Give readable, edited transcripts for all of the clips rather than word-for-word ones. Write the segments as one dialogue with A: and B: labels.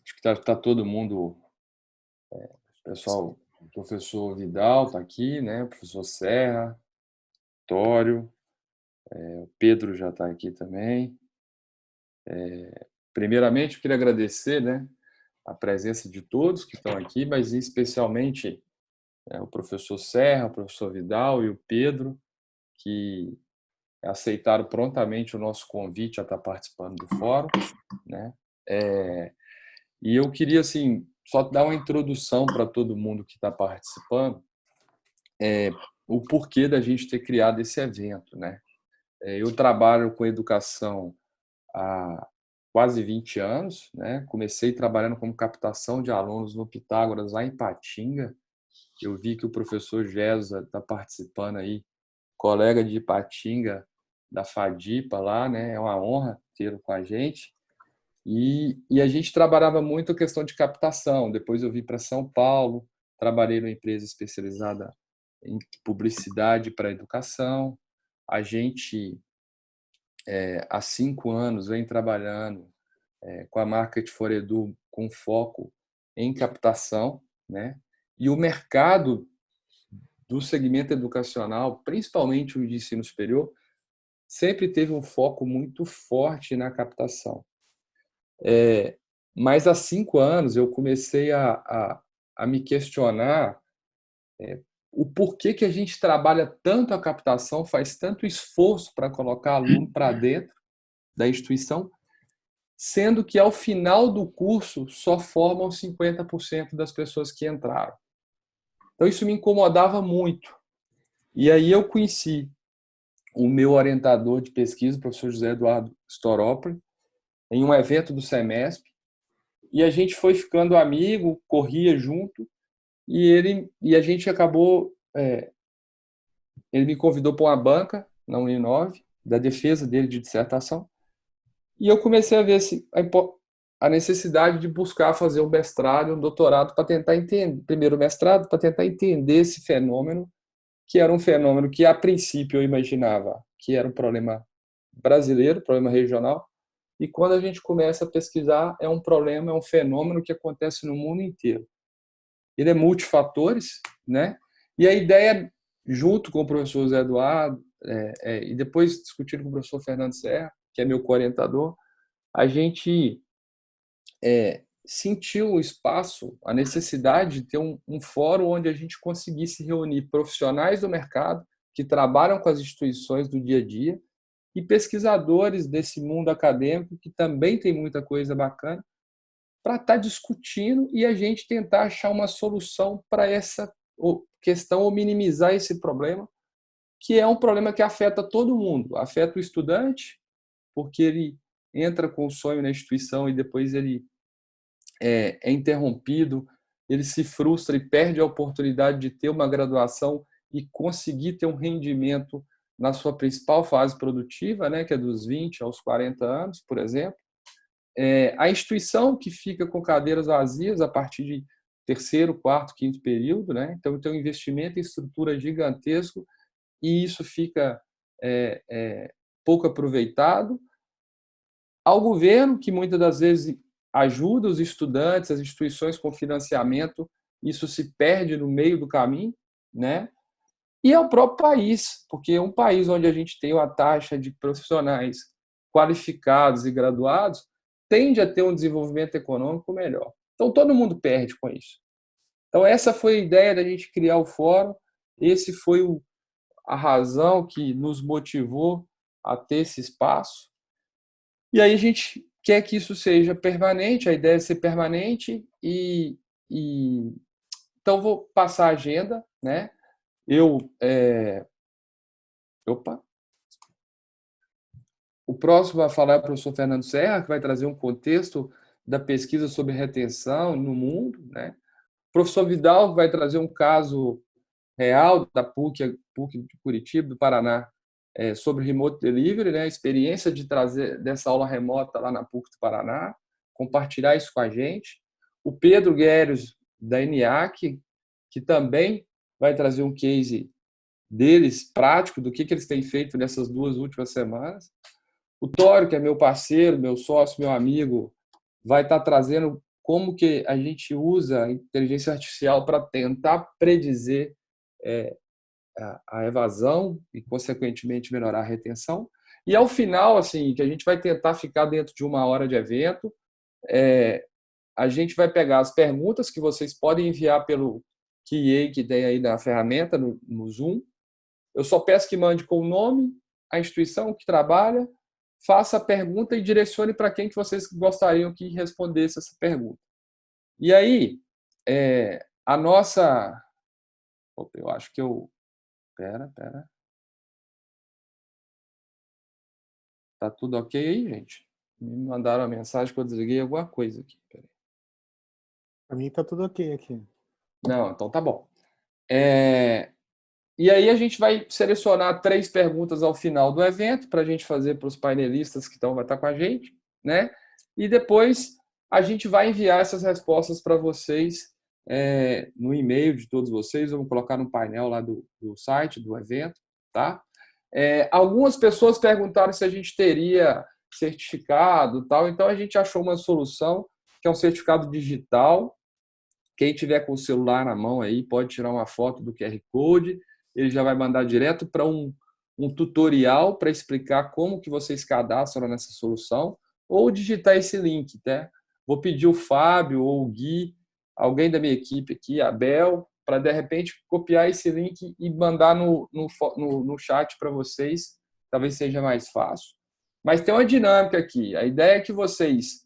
A: Acho que tá todo mundo, pessoal, o professor Vidal está aqui, né? O professor Serra, Tório, o Pedro já está aqui também. Primeiramente, eu queria agradecer, né, a presença de todos que estão aqui, mas especialmente o professor Serra, o professor Vidal e o Pedro, que aceitaram prontamente o nosso convite a estar participando do fórum, né? E eu queria, assim, só dar uma introdução para todo mundo que está participando, o porquê da gente ter criado esse evento, né? Eu trabalho com educação há quase 20 anos, né? Comecei trabalhando como captação de alunos no Pitágoras, lá em Ipatinga. Eu vi que o professor Gesa está participando aí, colega de Ipatinga, da Fadipa lá, né? É uma honra tê-lo com a gente. E a gente trabalhava muito a questão de captação. Depois eu vim para São Paulo, trabalhei numa empresa especializada em publicidade para educação. A gente, há 5 anos, vem trabalhando com a Market for Edu com foco em captação, né? E o mercado do segmento educacional, principalmente o de ensino superior, sempre teve um foco muito forte na captação. Mas há 5 anos eu comecei a me questionar o porquê que a gente trabalha tanto a captação, faz tanto esforço para colocar aluno para dentro da instituição, sendo que ao final do curso só formam 50% das pessoas que entraram. Então isso me incomodava muito. E aí eu conheci o meu orientador de pesquisa, o professor José Eduardo Storopoli, em um evento do Semesp, e a gente foi ficando amigo, corria junto, e a gente acabou, ele me convidou para uma banca na Uninove, da defesa dele de dissertação, e eu comecei a ver a necessidade de buscar fazer um mestrado, um doutorado, para tentar entender, primeiro mestrado, para tentar entender esse fenômeno, que era um fenômeno que, a princípio, eu imaginava que era um problema brasileiro, problema regional, e quando a gente começa a pesquisar, é um problema, é um fenômeno que acontece no mundo inteiro. Ele é multifatores, né? E a ideia, junto com o professor Zé Eduardo, e depois discutindo com o professor Fernando Serra, que é meu co-orientador, a gente sentiu o espaço, a necessidade de ter um fórum onde a gente conseguisse reunir profissionais do mercado que trabalham com as instituições do dia a dia e pesquisadores desse mundo acadêmico que também tem muita coisa bacana para estar discutindo e a gente tentar achar uma solução para essa questão ou minimizar esse problema, que é um problema que afeta todo mundo. Afeta o estudante, porque ele entra com o sonho na instituição e depois ele é interrompido, ele se frustra e perde a oportunidade de ter uma graduação e conseguir ter um rendimento na sua principal fase produtiva, né, que é dos 20 aos 40 anos, por exemplo. A instituição que fica com cadeiras vazias a partir de terceiro, quarto, quinto período, né? Então tem um investimento em estrutura gigantesco e isso fica pouco aproveitado. Ao governo, que muitas das vezes ajuda os estudantes, as instituições com financiamento, isso se perde no meio do caminho, né? E ao próprio país, porque um país onde a gente tem uma taxa de profissionais qualificados e graduados tende a ter um desenvolvimento econômico melhor. Então, todo mundo perde com isso. Então, essa foi a ideia da gente criar o fórum, esse foi a razão que nos motivou a ter esse espaço. E aí a gente quer que isso seja permanente, a ideia é ser permanente e então vou passar a agenda, né? Eu opa, o próximo a falar é o professor Fernando Serra, que vai trazer um contexto da pesquisa sobre retenção no mundo, né? O professor Vidal vai trazer um caso real da PUC de Curitiba, do Paraná, sobre remote delivery, né? A experiência de trazer dessa aula remota lá na PUC do Paraná, compartilhar isso com a gente. O Pedro Guérios, da ENIAC, que também vai trazer um case deles, prático, do que eles têm feito nessas 2 últimas semanas. O Tório, que é meu parceiro, meu sócio, meu amigo, vai estar trazendo como que a gente usa a inteligência artificial para tentar predizer a evasão e, consequentemente, melhorar a retenção. E, ao final, assim, que a gente vai tentar ficar dentro de 1 hora de evento, a gente vai pegar as perguntas que vocês podem enviar pelo QA que tem aí na ferramenta, no Zoom. Eu só peço que mande com o nome, a instituição que trabalha, faça a pergunta e direcione para quem que vocês gostariam que respondesse essa pergunta. E aí, a nossa... Opa, eu acho que eu... Pera. Tá tudo ok aí, gente? Me mandaram uma mensagem que eu desliguei alguma coisa aqui. Peraí.
B: Para mim tá tudo ok aqui.
A: Não, então tá bom. E aí a gente vai selecionar 3 perguntas ao final do evento para a gente fazer para os painelistas que vai estar com a gente, né? E depois a gente vai enviar essas respostas para vocês no e-mail de todos vocês. Vamos colocar no painel lá do site do evento, tá? Algumas pessoas perguntaram se a gente teria certificado, tal. Então a gente achou uma solução que é um certificado digital. Quem tiver com o celular na mão aí pode tirar uma foto do QR Code, ele já vai mandar direto para um tutorial para explicar como que vocês cadastram nessa solução, ou digitar esse link, tá? Vou pedir o Fábio ou o Gui, alguém da minha equipe aqui, a Bel, para de repente copiar esse link e mandar no chat para vocês, talvez seja mais fácil. Mas tem uma dinâmica aqui. A ideia é que vocês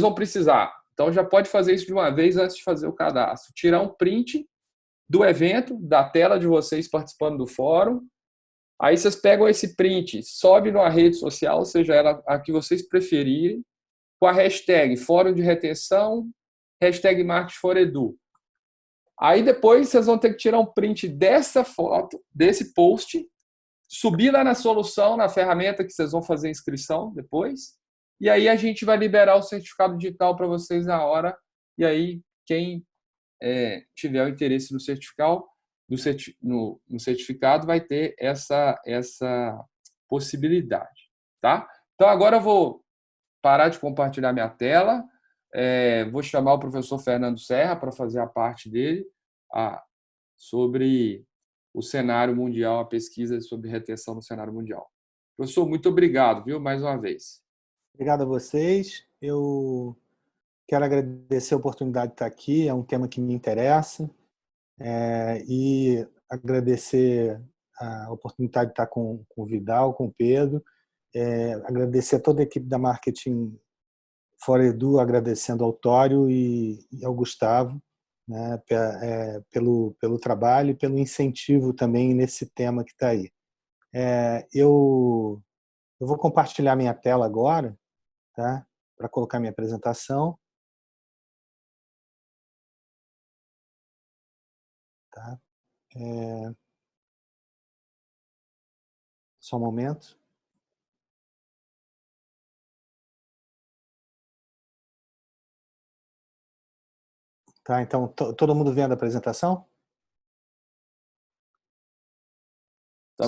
A: vão precisar. Então, já pode fazer isso de uma vez antes de fazer o cadastro. Tirar um print do evento, da tela de vocês participando do fórum. Aí vocês pegam esse print, sobe numa rede social, seja ela a que vocês preferirem, com a hashtag Fórum de Retenção, hashtag Marketing for Edu. Aí depois vocês vão ter que tirar um print dessa foto, desse post, subir lá na solução, na ferramenta que vocês vão fazer a inscrição depois, e aí a gente vai liberar o certificado digital para vocês na hora, e aí quem tiver o interesse no certificado vai ter essa possibilidade, tá? Então agora eu vou parar de compartilhar minha tela, vou chamar o professor Fernando Serra para fazer a parte dele sobre o cenário mundial, a pesquisa sobre retenção no cenário mundial. Professor, muito obrigado, viu, mais uma vez.
B: Obrigado a vocês. Eu quero agradecer a oportunidade de estar aqui, é um tema que me interessa, e agradecer a oportunidade de estar com o Vidal, com o Pedro, agradecer a toda a equipe da Marketing for Edu, agradecendo ao Tório e ao Gustavo, né, pelo trabalho e pelo incentivo também nesse tema que está aí. Eu vou compartilhar minha tela agora, tá, para colocar minha apresentação. Tá? Só um momento. Tá, então, todo mundo vendo a apresentação?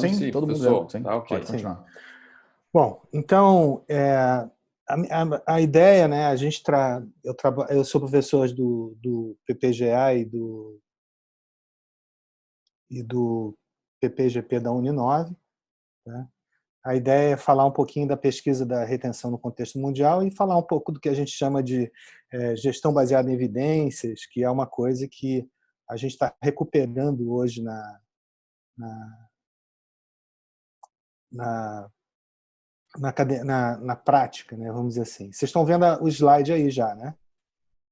C: Sim, todo mundo vendo. Sim,
A: tá, okay.
C: Pode continuar.
B: Bom, então, a ideia, né, eu sou professor do PPGA e do PPGP da Uninove, né? A ideia é falar um pouquinho da pesquisa da retenção no contexto mundial e falar um pouco do que a gente chama de gestão baseada em evidências, que é uma coisa que a gente está recuperando hoje na prática, né, vamos dizer assim. Vocês estão vendo o slide aí já, né?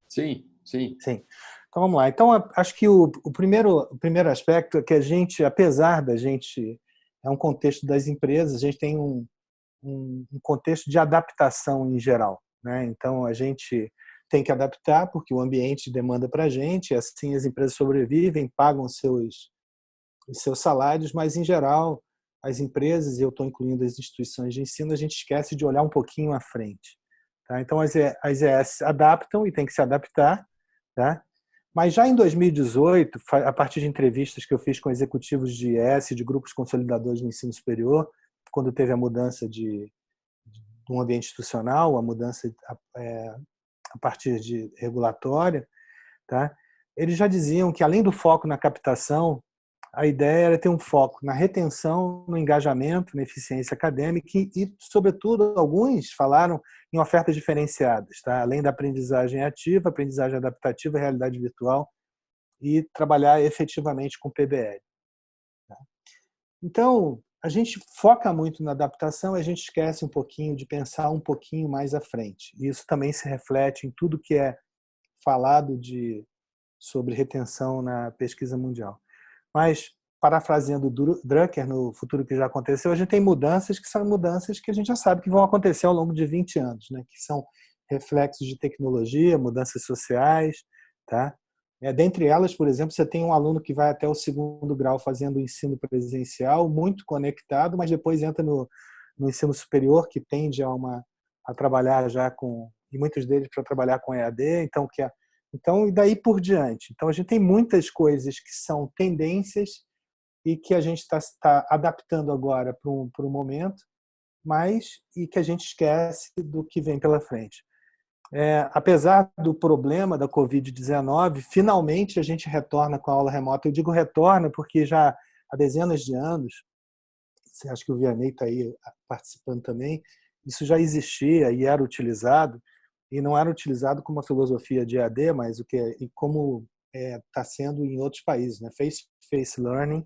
A: Sim.
B: Então vamos lá. Então acho que o primeiro aspecto é que a gente, apesar da gente é um contexto das empresas, a gente tem um contexto de adaptação em geral, né? Então a gente tem que adaptar porque o ambiente demanda para a gente, assim as empresas sobrevivem, pagam os seus salários, mas em geral as empresas, e eu estou incluindo as instituições de ensino, a gente esquece de olhar um pouquinho à frente. Tá? Então as ES adaptam e tem que se adaptar, tá? Mas já em 2018, a partir de entrevistas que eu fiz com executivos de IS, de grupos consolidadores no ensino superior, quando teve a mudança de um ambiente institucional, a mudança a partir de regulatória, tá? Eles já diziam que, além do foco na captação, a ideia era ter um foco na retenção, no engajamento, na eficiência acadêmica e, sobretudo, alguns falaram em ofertas diferenciadas, tá? Além da aprendizagem ativa, aprendizagem adaptativa, realidade virtual e trabalhar efetivamente com PBL. Tá? Então, a gente foca muito na adaptação e a gente esquece um pouquinho de pensar um pouquinho mais à frente. E isso também se reflete em tudo que é falado sobre retenção na pesquisa mundial. Mas, parafraseando Drucker, no Futuro que Já Aconteceu, a gente tem mudanças que são mudanças que a gente já sabe que vão acontecer ao longo de 20 anos, né? Que são reflexos de tecnologia, mudanças sociais. Tá? Dentre elas, por exemplo, você tem um aluno que vai até o 2º grau fazendo ensino presencial, muito conectado, mas depois entra no ensino superior, que tende a trabalhar já e muitos deles para trabalhar com EAD, então, e daí por diante. Então, a gente tem muitas coisas que são tendências e que a gente está adaptando agora para um momento, e que a gente esquece do que vem pela frente. Apesar do problema da Covid-19, finalmente a gente retorna com a aula remota. Eu digo retorna porque já há dezenas de anos, você acha que o Vianney está aí participando também, isso já existia e era utilizado, e não era utilizado como uma filosofia de EAD, mas como está sendo em outros países, né? Face-to-face learning,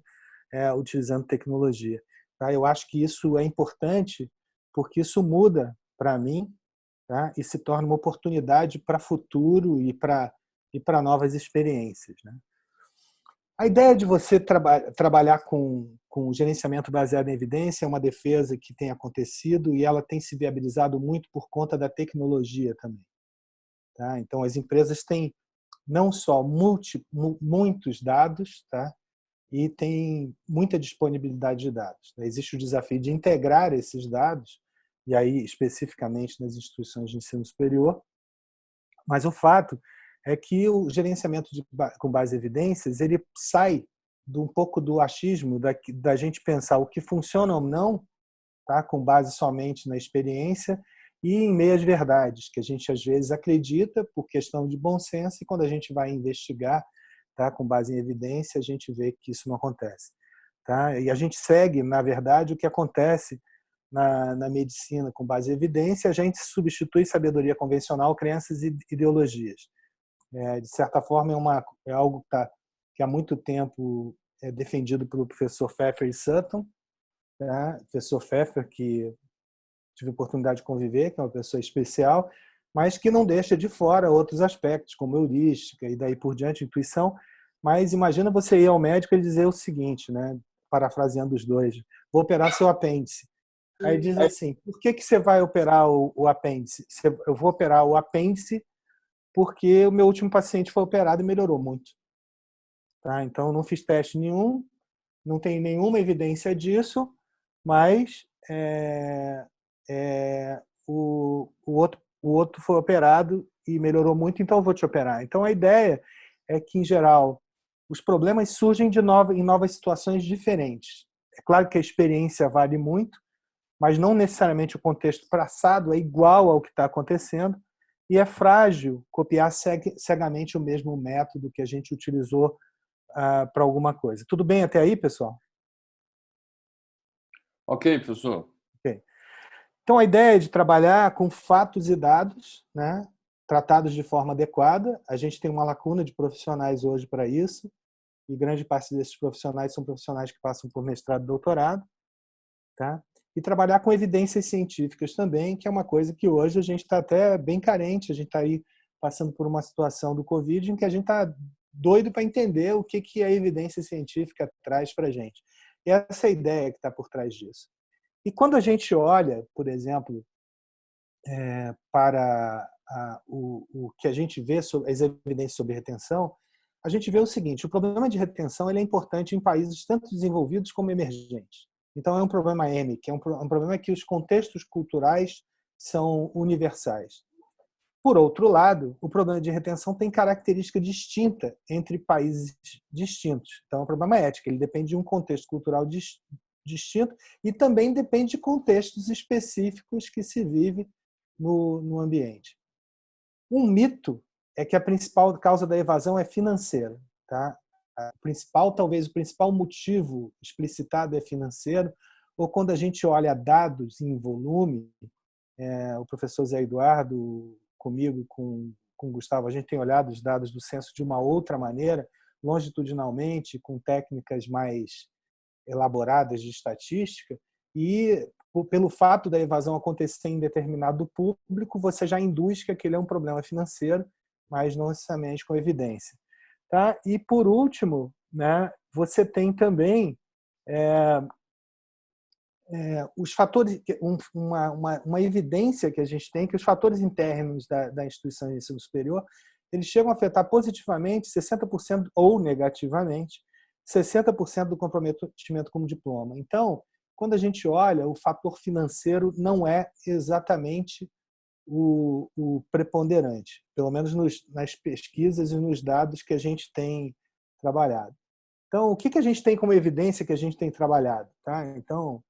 B: utilizando tecnologia. Tá? Eu acho que isso é importante porque isso muda para mim, tá? E se torna uma oportunidade para futuro e para novas experiências. Né? A ideia de você trabalhar com gerenciamento baseado em evidência é uma defesa que tem acontecido e ela tem se viabilizado muito por conta da tecnologia também. Tá? Então, as empresas têm não só muitos dados, tá? E tem muita disponibilidade de dados. Existe o desafio de integrar esses dados, e aí especificamente nas instituições de ensino superior, mas o fato é que o gerenciamento com base em evidências ele sai um pouco do achismo da gente pensar o que funciona ou não, tá? Com base somente na experiência e em meias verdades, que a gente às vezes acredita por questão de bom senso e quando a gente vai investigar, tá? Com base em evidência, a gente vê que isso não acontece. Tá? E a gente segue, na verdade, o que acontece na medicina com base em evidência, a gente substitui sabedoria convencional, crenças e ideologias. De certa forma, é algo que há muito tempo é defendido pelo professor Pfeffer e Sutton, tá? Professor Pfeffer, que tive a oportunidade de conviver, que é uma pessoa especial, mas que não deixa de fora outros aspectos, como heurística e daí por diante, intuição. Mas imagina você ir ao médico e dizer o seguinte, né? Parafraseando os dois, vou operar seu apêndice. Aí diz assim, por que você vai operar o apêndice? Eu vou operar o apêndice porque o meu último paciente foi operado e melhorou muito. Tá? Então, não fiz teste nenhum, não tem nenhuma evidência disso, mas o outro foi operado e melhorou muito, então eu vou te operar. Então, a ideia é que, em geral, os problemas surgem em novas situações diferentes. É claro que a experiência vale muito, mas não necessariamente o contexto passado é igual ao que está acontecendo, e é frágil copiar cegamente o mesmo método que a gente utilizou para alguma coisa. Tudo bem até aí, pessoal?
A: Ok, professor.
B: Okay. Então, a ideia é de trabalhar com fatos e dados, né, tratados de forma adequada. A gente tem uma lacuna de profissionais hoje para isso, e grande parte desses profissionais são profissionais que passam por mestrado e doutorado. Tá? E trabalhar com evidências científicas também, que é uma coisa que hoje a gente está até bem carente. A gente está aí passando por uma situação do Covid em que a gente está doido para entender o que a evidência científica traz para a gente. E essa é a ideia que está por trás disso. E quando a gente olha, por exemplo, para o que a gente vê sobre as evidências sobre retenção, a gente vê o seguinte: o problema de retenção ele é importante em países tanto desenvolvidos como emergentes. Então, é um problema M, que é um problema que os contextos culturais são universais. Por outro lado, o problema de retenção tem característica distinta entre países distintos. Então, é um problema ético, ele depende de um contexto cultural distinto e também depende de contextos específicos que se vive no ambiente. Um mito é que a principal causa da evasão é financeira. Tá? Talvez o principal motivo explicitado é financeiro, ou quando a gente olha dados em volume, o professor Zé Eduardo, comigo e com o Gustavo, a gente tem olhado os dados do censo de uma outra maneira, longitudinalmente, com técnicas mais elaboradas de estatística, e pelo fato da evasão acontecer em determinado público, você já induz que aquele é um problema financeiro, mas não necessariamente com evidência. Tá? E, por último, né, você tem também os fatores, uma evidência que a gente tem, que os fatores internos da instituição de ensino superior, eles chegam a afetar positivamente 60% ou negativamente 60% do comprometimento com o diploma. Então, quando a gente olha, o fator financeiro não é exatamente o preponderante, pelo menos nas pesquisas e nos dados que a gente tem trabalhado. Então, o que a gente tem como evidência que a gente tem trabalhado? Tá? Então,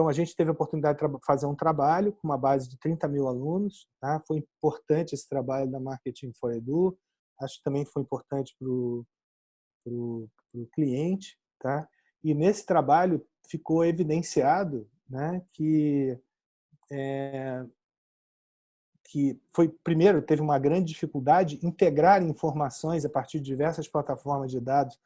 B: a gente teve a oportunidade de fazer um trabalho com uma base de 30 mil alunos. Tá? Foi importante esse trabalho da Marketing for Edu. Acho que também foi importante para o cliente. Tá? E nesse trabalho ficou evidenciado, né, que primeiro, teve uma grande dificuldade em integrar informações a partir de diversas plataformas de dados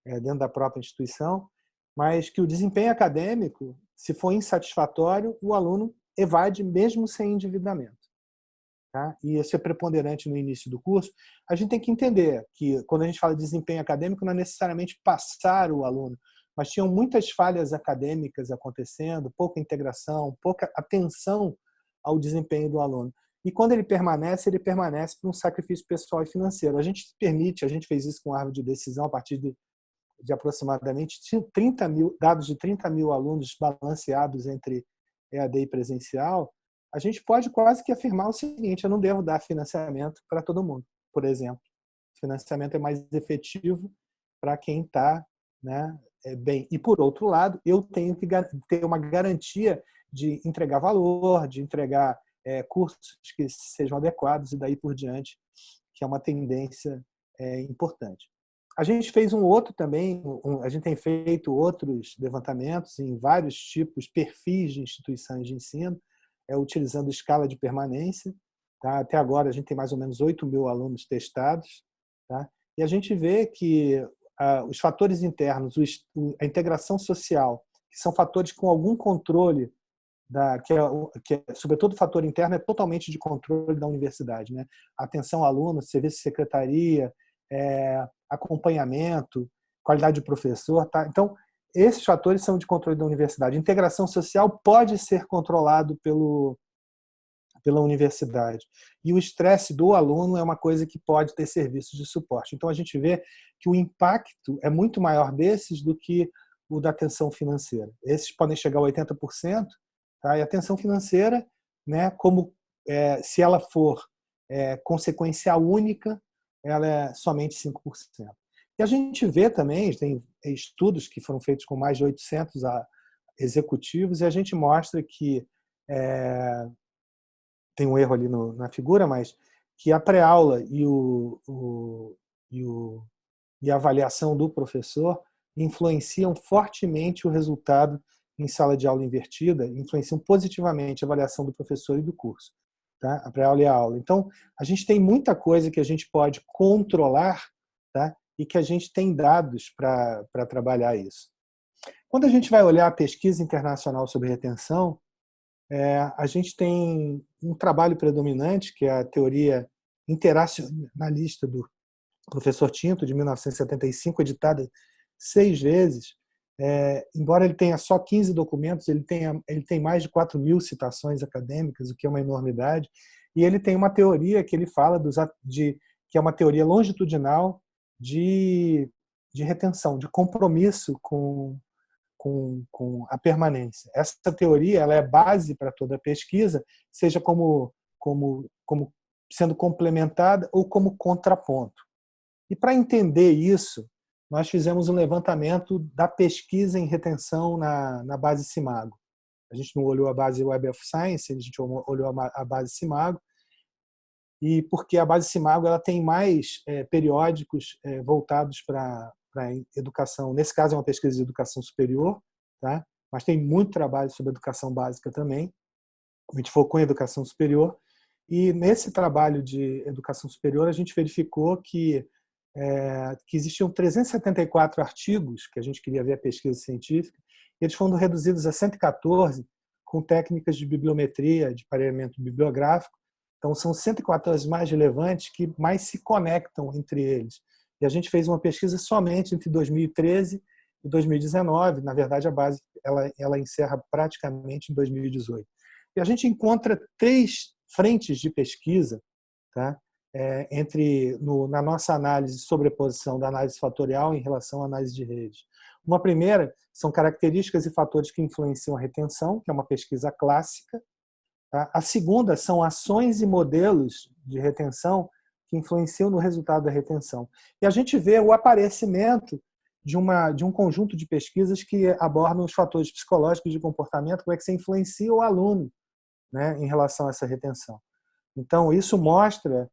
B: dentro da própria instituição, mas que o desempenho acadêmico, se for insatisfatório, o aluno evade mesmo sem endividamento. Tá? E isso é preponderante no início do curso. A gente tem que entender que, quando a gente fala de desempenho acadêmico, não é necessariamente passar o aluno, mas tinham muitas falhas acadêmicas acontecendo, pouca integração, pouca atenção ao desempenho do aluno. E quando ele permanece por um sacrifício pessoal e financeiro. A gente fez isso com a árvore de decisão a partir de aproximadamente 30 mil, dados de 30 mil alunos balanceados entre EAD e presencial. A gente pode quase que afirmar o seguinte: eu não devo dar financiamento para todo mundo, por exemplo. O financiamento é mais efetivo para quem está, né, bem. E, por outro lado, eu tenho que ter uma garantia de entregar valor, de entregar cursos que sejam adequados e daí por diante, que é uma tendência importante. A gente fez a gente tem feito outros levantamentos em vários tipos, perfis de instituições de ensino, utilizando escala de permanência. Tá? Até agora a gente tem mais ou menos 8 mil alunos testados. Tá? E a gente vê que os fatores internos, a integração social, que são fatores com algum controle, sobretudo o fator interno é totalmente de controle da universidade. Né? Atenção ao aluno, serviço de secretaria, acompanhamento, qualidade de professor. Tá? Então, esses fatores são de controle da universidade. Integração social pode ser controlado pela universidade. E o estresse do aluno é uma coisa que pode ter serviços de suporte. Então, a gente vê que o impacto é muito maior desses do que o da atenção financeira. Esses podem chegar a 80%, tá? E a atenção financeira, né, se ela for consequência única, ela é somente 5%. E a gente vê também, tem estudos que foram feitos com mais de 800 executivos, e a gente mostra que tem um erro ali na figura, mas que a pré-aula e a avaliação do professor influenciam fortemente o resultado em sala de aula invertida, influenciam positivamente a avaliação do professor e do curso, tá? A pré-aula e a aula. Então, a gente tem muita coisa que a gente pode controlar, tá? E que a gente tem dados para trabalhar isso. Quando a gente vai olhar a pesquisa internacional sobre retenção, a gente tem um trabalho predominante, que é a teoria interacionalista do professor Tinto, de 1975, editada 6 vezes. Embora ele tenha só 15 documentos, ele tem mais de 4 mil citações acadêmicas, o que é uma enormidade. E ele tem uma teoria que ele fala que é uma teoria longitudinal de retenção, de compromisso com a permanência. Essa teoria ela é base para toda a pesquisa, seja como como sendo complementada ou como contraponto. E para entender isso, nós fizemos um levantamento da pesquisa em retenção na base Simago. A gente não olhou a base Web of Science, a gente olhou a base Simago, e porque a base Simago ela tem mais periódicos voltados para educação. Nesse caso é uma pesquisa de educação superior, tá? Mas tem muito trabalho sobre educação básica também. A gente focou em educação superior, e nesse trabalho de educação superior a gente verificou que existiam 374 artigos, que a gente queria ver a pesquisa científica, e eles foram reduzidos a 114 com técnicas de bibliometria, de pareamento bibliográfico. Então, são 114 mais relevantes que mais se conectam entre eles. E a gente fez uma pesquisa somente entre 2013 e 2019. Na verdade, a base ela encerra praticamente em 2018. E a gente encontra 3 frentes de pesquisa, tá? Na nossa análise de sobreposição da análise fatorial em relação à análise de rede. Uma primeira são características e fatores que influenciam a retenção, que é uma pesquisa clássica. Tá? A segunda são ações e modelos de retenção que influenciam no resultado da retenção. E a gente vê o aparecimento de um conjunto de pesquisas que abordam os fatores psicológicos de comportamento, como é que você influencia o aluno, né, em relação a essa retenção. Então, isso mostra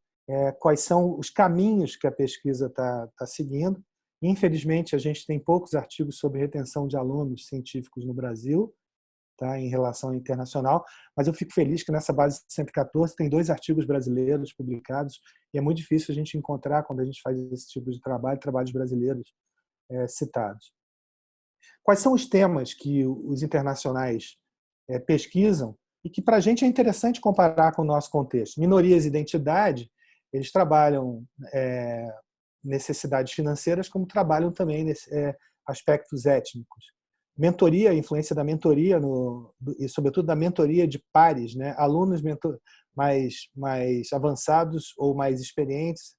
B: quais são os caminhos que a pesquisa está seguindo. Infelizmente, a gente tem poucos artigos sobre retenção de alunos científicos no Brasil, tá, em relação ao internacional, mas eu fico feliz que nessa base 114 tem 2 artigos brasileiros publicados, e é muito difícil a gente encontrar, quando a gente faz esse tipo de trabalho, trabalhos brasileiros citados. Quais são os temas que os internacionais pesquisam e que para a gente é interessante comparar com o nosso contexto? Minorias e identidade, eles trabalham necessidades financeiras, como trabalham também aspectos étnicos. Mentoria, a influência da mentoria e sobretudo da mentoria de pares, né? Alunos mais avançados ou mais experientes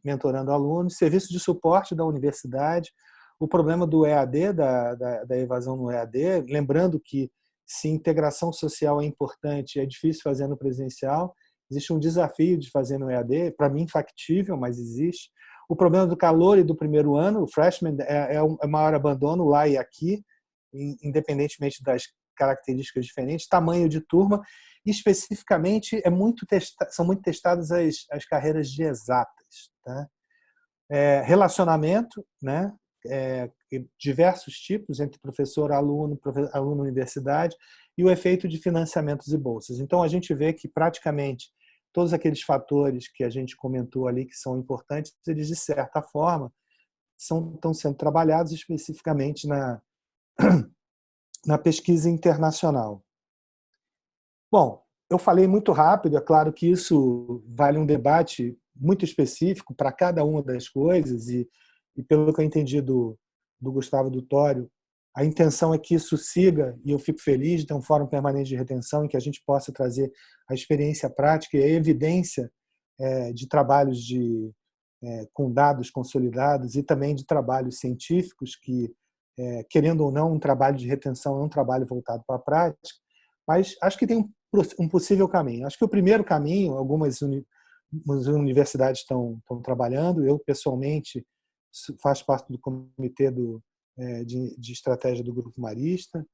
B: mentorando alunos, serviço de suporte da universidade, o problema do EAD, da evasão no EAD, lembrando que se integração social é importante, é difícil fazer no presencial, existe um desafio de fazer no EAD, para mim factível, mas existe. O problema do calor e do primeiro ano, o freshman é o maior abandono lá e aqui, independentemente das características diferentes, tamanho de turma, e especificamente são muito testadas as carreiras de exatas. Tá? Relacionamento, né? Diversos tipos entre professor, aluno, universidade, e o efeito de financiamentos e bolsas. Então, a gente vê que praticamente todos aqueles fatores que a gente comentou ali que são importantes, eles de certa forma estão sendo trabalhados especificamente na pesquisa internacional. Bom, eu falei muito rápido, é claro que isso vale um debate muito específico para cada uma das coisas e pelo que eu entendi do Gustavo Dutório, a intenção é que isso siga, e eu fico feliz de ter um fórum permanente de retenção em que a gente possa trazer a experiência prática e a evidência de trabalhos com dados consolidados e também de trabalhos científicos que, querendo ou não, um trabalho de retenção é um trabalho voltado para a prática, mas acho que tem um possível caminho. Acho que o primeiro caminho, algumas universidades estão trabalhando, eu pessoalmente faço parte do comitê de estratégia do Grupo Marista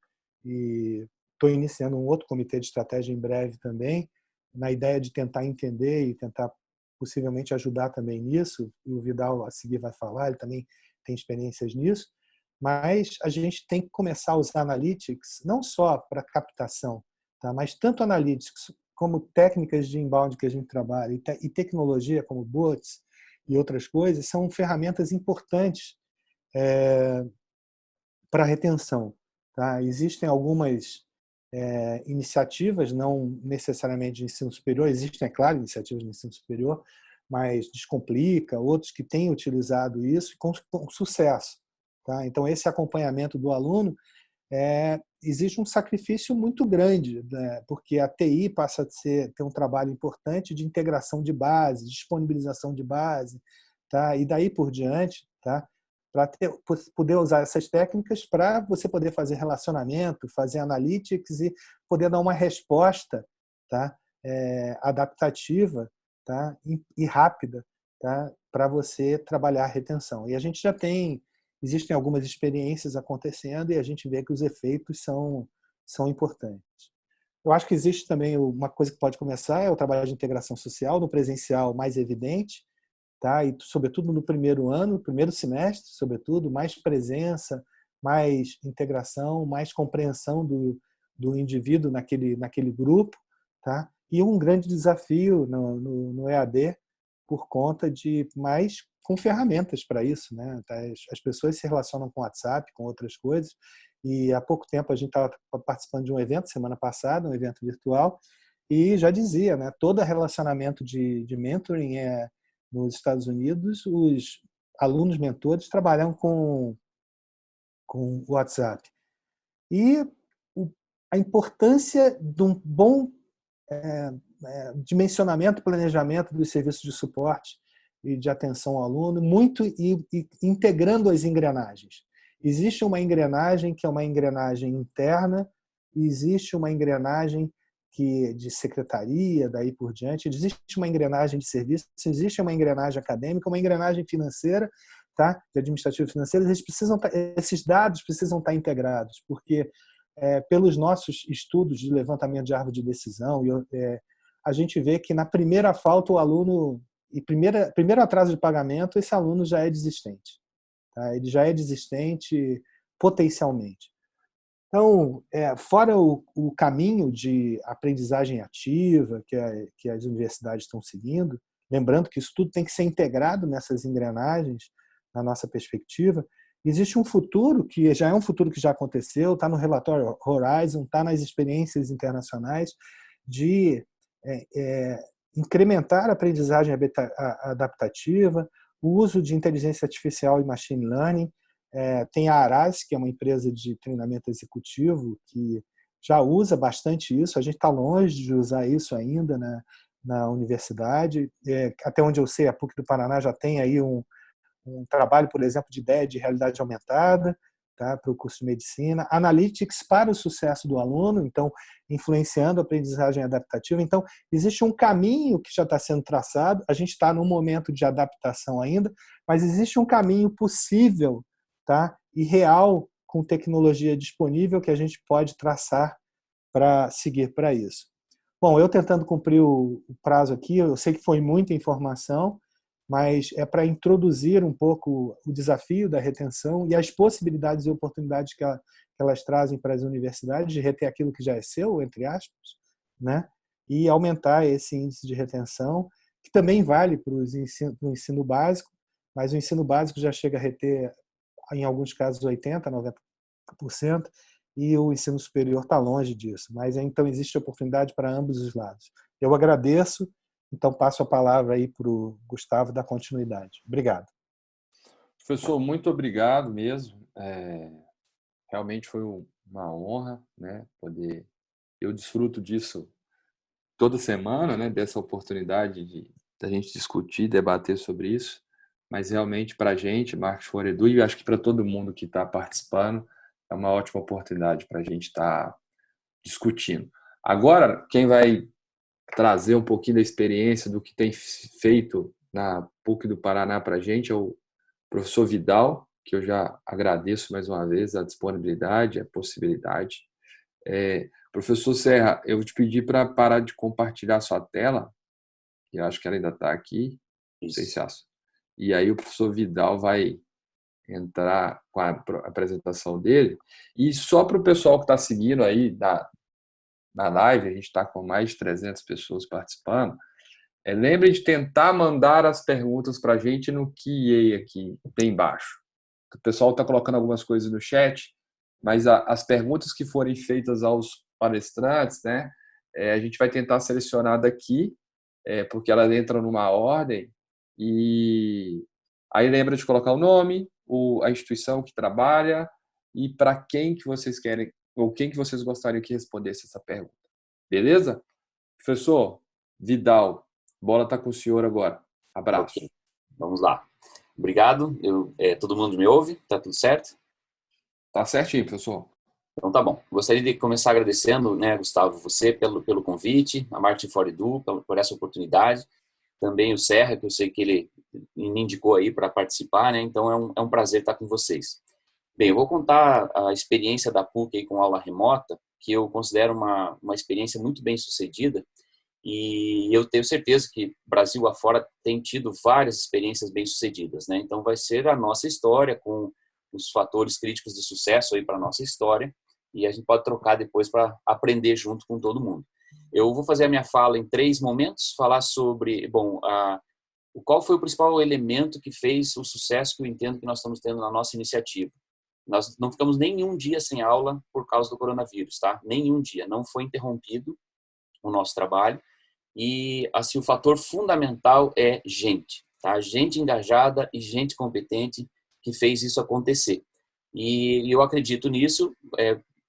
B: e estou iniciando um outro comitê de estratégia em breve também, na ideia de tentar entender e tentar possivelmente ajudar também nisso. E o Vidal a seguir vai falar, ele também tem experiências nisso, mas a gente tem que começar a usar analytics não só para captação, tá? Mas tanto analytics como técnicas de inbound que a gente trabalha e tecnologia como bots e outras coisas são ferramentas importantes para a retenção. Tá? Existem algumas iniciativas, não necessariamente de ensino superior, existem, é claro, iniciativas de ensino superior, mas Descomplica, outros que têm utilizado isso com sucesso. Tá? Então, esse acompanhamento do aluno, existe um sacrifício muito grande, né? Porque a TI passa a ter um trabalho importante de integração de base, disponibilização de base, tá? E daí por diante, tá? Para poder usar essas técnicas para você poder fazer relacionamento, fazer analytics e poder dar uma resposta, tá? adaptativa, tá? E rápida, tá? Para você trabalhar a retenção. E a gente já existem algumas experiências acontecendo e a gente vê que os efeitos são importantes. Eu acho que existe também uma coisa que pode começar, é o trabalho de integração social, no presencial mais evidente, tá? E sobretudo no primeiro ano, primeiro semestre, sobretudo, mais presença, mais integração, mais compreensão do indivíduo naquele grupo, tá? E um grande desafio no EAD por conta de mais com ferramentas para isso, né? As pessoas se relacionam com WhatsApp, com outras coisas, e há pouco tempo a gente estava participando de um evento, semana passada, um evento virtual, e já dizia, né? Todo relacionamento de mentoring nos Estados Unidos, os alunos mentores trabalham com o WhatsApp. E a importância de um bom dimensionamento, planejamento dos serviços de suporte e de atenção ao aluno, muito e integrando as engrenagens. Existe uma engrenagem que é uma engrenagem interna, existe uma engrenagem de secretaria, daí por diante, existe uma engrenagem de serviço, existe uma engrenagem acadêmica, uma engrenagem financeira, tá? De administrativo financeiro. Esses dados precisam estar integrados, porque pelos nossos estudos de levantamento de árvore de decisão, a gente vê que na primeira falta o aluno, e primeiro atraso de pagamento, esse aluno já é desistente. Tá? Ele já é desistente potencialmente. Então, fora o caminho de aprendizagem ativa que as universidades estão seguindo, lembrando que isso tudo tem que ser integrado nessas engrenagens, na nossa perspectiva, existe um futuro que já é um futuro que já aconteceu, está no relatório Horizon, está nas experiências internacionais, de incrementar a aprendizagem adaptativa, o uso de inteligência artificial e machine learning. Tem a Araz, que é uma empresa de treinamento executivo, que já usa bastante isso. A gente está longe de usar isso ainda na universidade. Até onde eu sei, a PUC do Paraná já tem aí um trabalho, por exemplo, de ideia de realidade aumentada, tá, para o curso de medicina. Analytics para o sucesso do aluno, então, influenciando a aprendizagem adaptativa. Então, existe um caminho que já está sendo traçado. A gente está num momento de adaptação ainda, mas existe um caminho possível, tá, e real, com tecnologia disponível, que a gente pode traçar para seguir para isso. Bom, eu tentando cumprir o prazo aqui, eu sei que foi muita informação, mas é para introduzir um pouco o desafio da retenção e as possibilidades e oportunidades que elas trazem para as universidades de reter aquilo que já é seu, entre aspas, né? E aumentar esse índice de retenção, que também vale para o ensino básico, mas o ensino básico já chega a reter, em alguns casos, 80%, 90%, e o ensino superior está longe disso. Mas então existe oportunidade para ambos os lados. Eu agradeço. Então, passo a palavra aí para o Gustavo dar continuidade. Obrigado.
A: Professor, muito obrigado mesmo. Realmente foi uma honra, né, poder... Eu desfruto disso toda semana, né, dessa oportunidade da gente discutir, debater sobre isso. Mas realmente para a gente, Marcos For Edu, e acho que para todo mundo que está participando, é uma ótima oportunidade para a gente estar discutindo. Agora, quem vai trazer um pouquinho da experiência do que tem feito na PUC do Paraná para a gente é o professor Vidal, que eu já agradeço mais uma vez a disponibilidade, a possibilidade. Professor Serra, eu vou te pedir para parar de compartilhar sua tela, que eu acho que ela ainda está aqui, não sei se e aí o professor Vidal vai entrar com a apresentação dele. E só para o pessoal que está seguindo aí na live, a gente está com mais de 300 pessoas participando. Lembre de tentar mandar as perguntas para a gente no QA aqui, bem embaixo. O pessoal está colocando algumas coisas no chat, mas as perguntas que forem feitas aos palestrantes, né, a gente vai tentar selecionar daqui, porque elas entram numa ordem, e aí lembra de colocar o nome, a instituição que trabalha e para quem que vocês querem, ou quem que vocês gostariam que respondesse essa pergunta. Beleza? Professor Vidal, bola está com o senhor agora. Abraço.
D: Okay. Vamos lá. Obrigado. Todo mundo me ouve? Tá tudo certo?
A: Tá certinho, professor.
D: Então tá bom. Gostaria de começar agradecendo, né, Gustavo, você pelo convite, a Martin for Edu por essa oportunidade, também o Serra, que eu sei que ele me indicou aí para participar, né? Então é um prazer estar com vocês. Bem, eu vou contar a experiência da PUC aí com aula remota, que eu considero uma experiência muito bem sucedida, e eu tenho certeza que Brasil afora tem tido várias experiências bem sucedidas, né? Então vai ser a nossa história com os fatores críticos de sucesso aí para a nossa história, e a gente pode trocar depois para aprender junto com todo mundo. Eu vou fazer a minha fala em 3 momentos, falar sobre, bom, qual foi o principal elemento que fez o sucesso que eu entendo que nós estamos tendo na nossa iniciativa. Nós não ficamos nenhum dia sem aula por causa do coronavírus, tá? Nenhum dia, não foi interrompido o nosso trabalho. E assim, o fator fundamental é gente, tá? Gente engajada e gente competente que fez isso acontecer. E eu acredito nisso,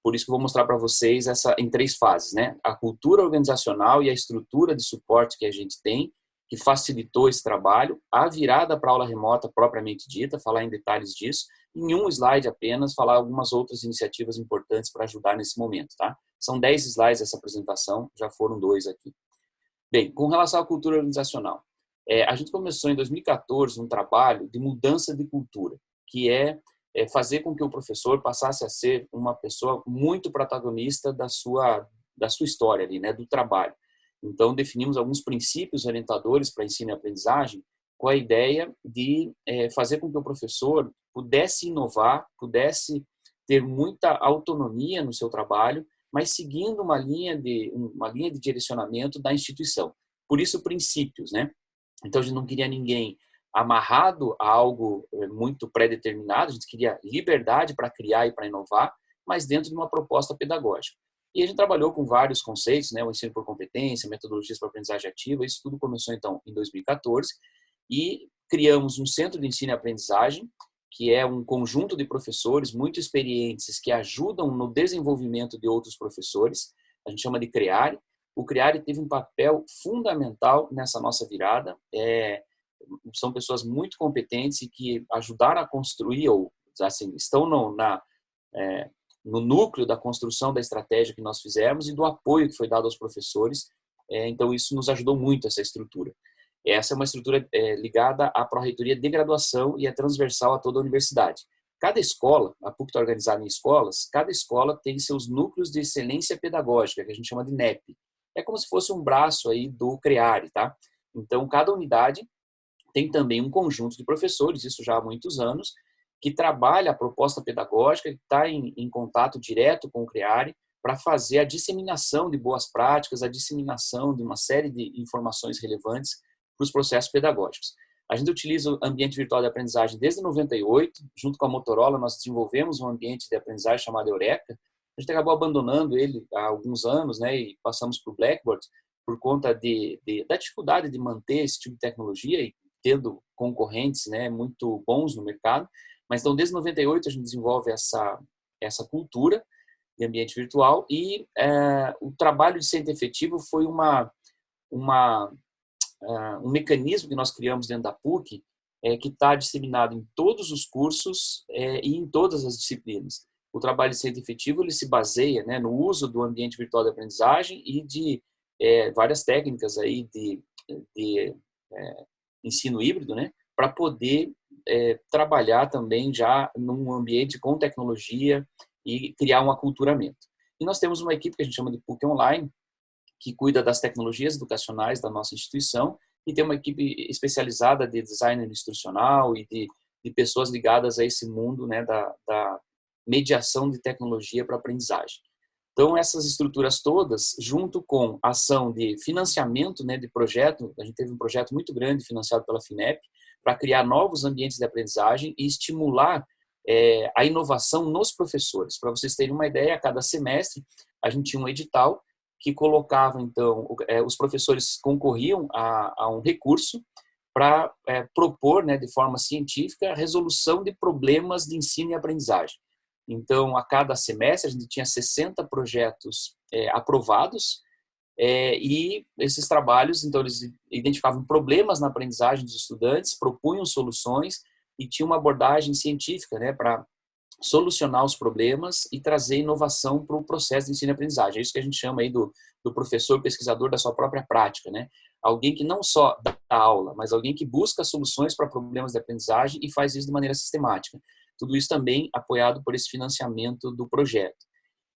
D: por isso que eu vou mostrar para vocês em 3 fases, né? A cultura organizacional e a estrutura de suporte que a gente tem, que facilitou esse trabalho, a virada para a aula remota propriamente dita, falar em detalhes disso, em um slide apenas, falar algumas outras iniciativas importantes para ajudar nesse momento, tá? São 10 slides essa apresentação, já foram 2 aqui. Bem, com relação à cultura organizacional, a gente começou em 2014 um trabalho de mudança de cultura, que é fazer com que o professor passasse a ser uma pessoa muito protagonista da sua história ali, né, do trabalho. Então, definimos alguns princípios orientadores para ensino e aprendizagem com a ideia de fazer com que o professor pudesse inovar, pudesse ter muita autonomia no seu trabalho, mas seguindo uma linha de direcionamento da instituição. Por isso, princípios, né? Então, a gente não queria ninguém amarrado a algo muito pré-determinado, a gente queria liberdade para criar e para inovar, mas dentro de uma proposta pedagógica. E a gente trabalhou com vários conceitos, né? O ensino por competência, metodologias para aprendizagem ativa, isso tudo começou, então, em 2014, e criamos um centro de ensino e aprendizagem, que é um conjunto de professores muito experientes que ajudam no desenvolvimento de outros professores, a gente chama de CREARE. O CREARE teve um papel fundamental nessa nossa virada, são pessoas muito competentes e que ajudaram a construir, ou assim, estão no núcleo da construção da estratégia que nós fizemos e do apoio que foi dado aos professores, então isso nos ajudou muito, essa estrutura. Essa é uma estrutura ligada à pró-reitoria de graduação e é transversal a toda a universidade. Cada escola, a PUC está organizada em escolas, cada escola tem seus núcleos de excelência pedagógica, que a gente chama de NEP. É como se fosse um braço aí do CREARE, tá? Então, cada unidade tem também um conjunto de professores, isso já há muitos anos, que trabalha a proposta pedagógica, que está em contato direto com o CREARE para fazer a disseminação de boas práticas, a disseminação de uma série de informações relevantes para os processos pedagógicos. A gente utiliza o ambiente virtual de aprendizagem desde 98, junto com a Motorola, nós desenvolvemos um ambiente de aprendizagem chamado Eureka. A gente acabou abandonando ele há alguns anos, né, e passamos para o Blackboard por conta da dificuldade de manter esse tipo de tecnologia e tendo concorrentes, né, muito bons no mercado. Mas então, desde 98 a gente desenvolve essa cultura de ambiente virtual e o trabalho de centro efetivo foi um mecanismo que nós criamos dentro da PUC que está disseminado em todos os cursos e em todas as disciplinas. O trabalho de centro efetivo ele se baseia, né, no uso do ambiente virtual de aprendizagem e de várias técnicas aí de ensino híbrido, né, para poder trabalhar também já num ambiente com tecnologia e criar um aculturamento. E nós temos uma equipe que a gente chama de PUC Online, que cuida das tecnologias educacionais da nossa instituição, e tem uma equipe especializada de design instrucional e de pessoas ligadas a esse mundo, né, da mediação de tecnologia para aprendizagem. Então, essas estruturas todas, junto com a ação de financiamento, né, de projeto, a gente teve um projeto muito grande financiado pela FINEP, para criar novos ambientes de aprendizagem e estimular a inovação nos professores. Para vocês terem uma ideia, a cada semestre a gente tinha um edital que colocava, então, os professores concorriam a um recurso para propor, né, de forma científica, a resolução de problemas de ensino e aprendizagem. Então, a cada semestre, a gente tinha 60 projetos aprovados e esses trabalhos, então, eles identificavam problemas na aprendizagem dos estudantes, propunham soluções e tinha uma abordagem científica, né, para solucionar os problemas e trazer inovação para o processo de ensino e aprendizagem. É isso que a gente chama aí do professor pesquisador da sua própria prática, né? Alguém que não só dá aula, mas alguém que busca soluções para problemas de aprendizagem e faz isso de maneira sistemática. Tudo isso também apoiado por esse financiamento do projeto.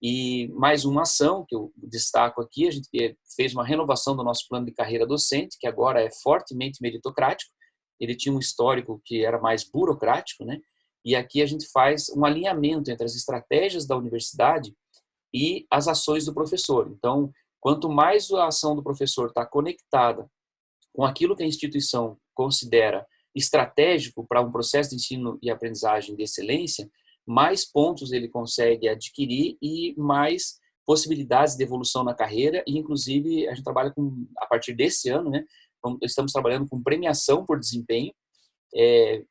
D: E mais uma ação que eu destaco aqui, a gente fez uma renovação do nosso plano de carreira docente, que agora é fortemente meritocrático. Ele tinha um histórico que era mais burocrático, né? E aqui a gente faz um alinhamento entre as estratégias da universidade e as ações do professor. Então, quanto mais a ação do professor está conectada com aquilo que a instituição considera estratégico para um processo de ensino e aprendizagem de excelência, mais pontos ele consegue adquirir e mais possibilidades de evolução na carreira. E, inclusive, a gente trabalha a partir desse ano, né, estamos trabalhando com premiação por desempenho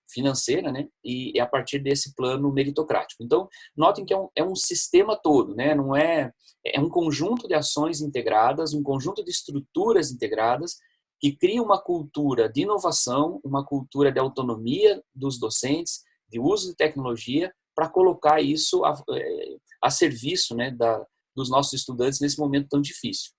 D: financeira, né, e a partir desse plano meritocrático. Então, notem que é um sistema todo, né, não é um conjunto de ações integradas, um conjunto de estruturas integradas que cria uma cultura de inovação, uma cultura de autonomia dos docentes, de uso de tecnologia, para colocar isso a serviço, né, dos nossos estudantes nesse momento tão difícil.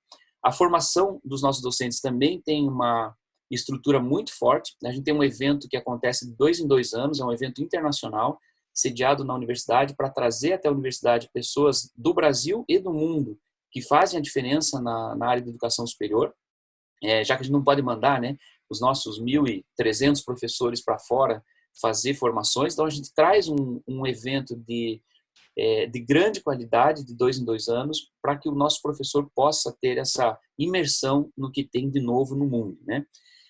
D: A formação dos nossos docentes também tem uma estrutura muito forte. A gente tem um evento que acontece de 2 em 2 anos, é um evento internacional, sediado na universidade, para trazer até a universidade pessoas do Brasil e do mundo que fazem a diferença na área de educação superior. Já que a gente não pode mandar, né, os nossos 1.300 professores para fora fazer formações, então a gente traz um evento de grande qualidade, de 2 em 2 anos, para que o nosso professor possa ter essa imersão no que tem de novo no mundo, né?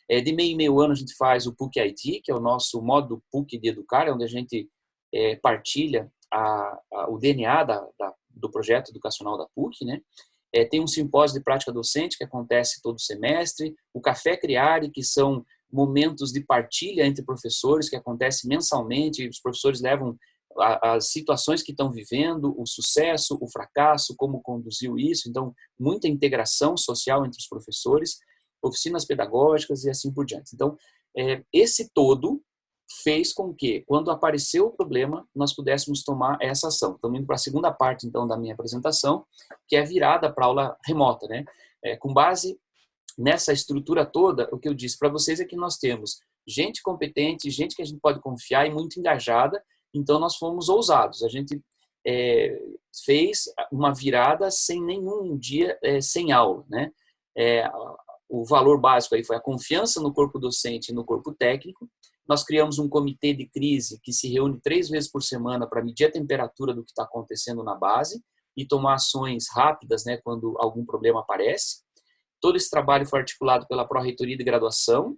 D: De meio em meio ano a gente faz o PUC ID, que é o nosso modo PUC de educar, onde a gente partilha o DNA do projeto educacional da PUC, né? Tem um simpósio de prática docente que acontece todo semestre, o Café Criare, que são momentos de partilha entre professores, que acontece mensalmente, os professores levam as situações que estão vivendo, o sucesso, o fracasso, como conduziu isso, então muita integração social entre os professores, oficinas pedagógicas e assim por diante. Então, esse todo fez com que, quando apareceu o problema, nós pudéssemos tomar essa ação. Estamos indo para a segunda parte, então, da minha apresentação, que é virada para aula remota, né? Com base nessa estrutura toda, o que eu disse para vocês é que nós temos gente competente, gente que a gente pode confiar e muito engajada, então nós fomos ousados. A gente fez uma virada sem nenhum dia sem aula, né? O valor básico aí foi a confiança no corpo docente e no corpo técnico. Nós criamos um comitê de crise que se reúne 3 vezes por semana para medir a temperatura do que está acontecendo na base e tomar ações rápidas, né, quando algum problema aparece. Todo esse trabalho foi articulado pela Pró-Reitoria de Graduação,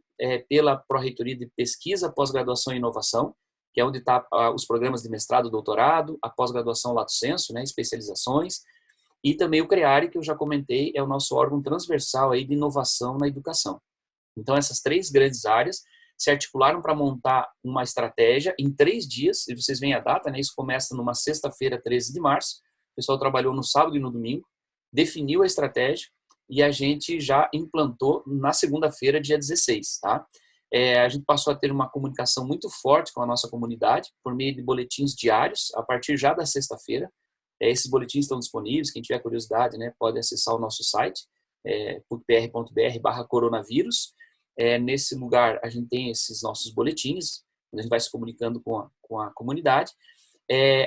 D: pela Pró-Reitoria de Pesquisa, Pós-Graduação e Inovação, que é onde está os programas de mestrado, doutorado, a pós-graduação lato sensu, né, especializações, e também o CREARE, que eu já comentei, é o nosso órgão transversal aí de inovação na educação. Então, essas 3 grandes áreas se articularam para montar uma estratégia em 3 dias, e vocês veem a data, né? Isso começa numa sexta-feira, 13 de março, o pessoal trabalhou no sábado e no domingo, definiu a estratégia e a gente já implantou na segunda-feira, dia 16, tá? A gente passou a ter uma comunicação muito forte com a nossa comunidade, por meio de boletins diários, a partir já da sexta-feira. Esses boletins estão disponíveis, quem tiver curiosidade, né, pode acessar o nosso site, pucpr.br/coronavírus. Nesse lugar a gente tem esses nossos boletins, a gente vai se comunicando com a comunidade.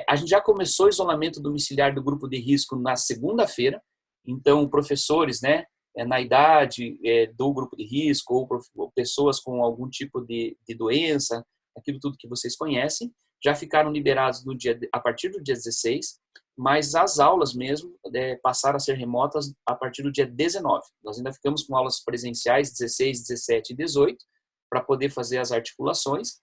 D: A gente já começou o isolamento domiciliar do grupo de risco na segunda-feira, então professores, né, na idade do grupo de risco ou pessoas com algum tipo de doença, aquilo tudo que vocês conhecem, já ficaram liberados a partir do dia 16, mas as aulas mesmo passaram a ser remotas a partir do dia 19. Nós ainda ficamos com aulas presenciais 16, 17 e 18 para poder fazer as articulações,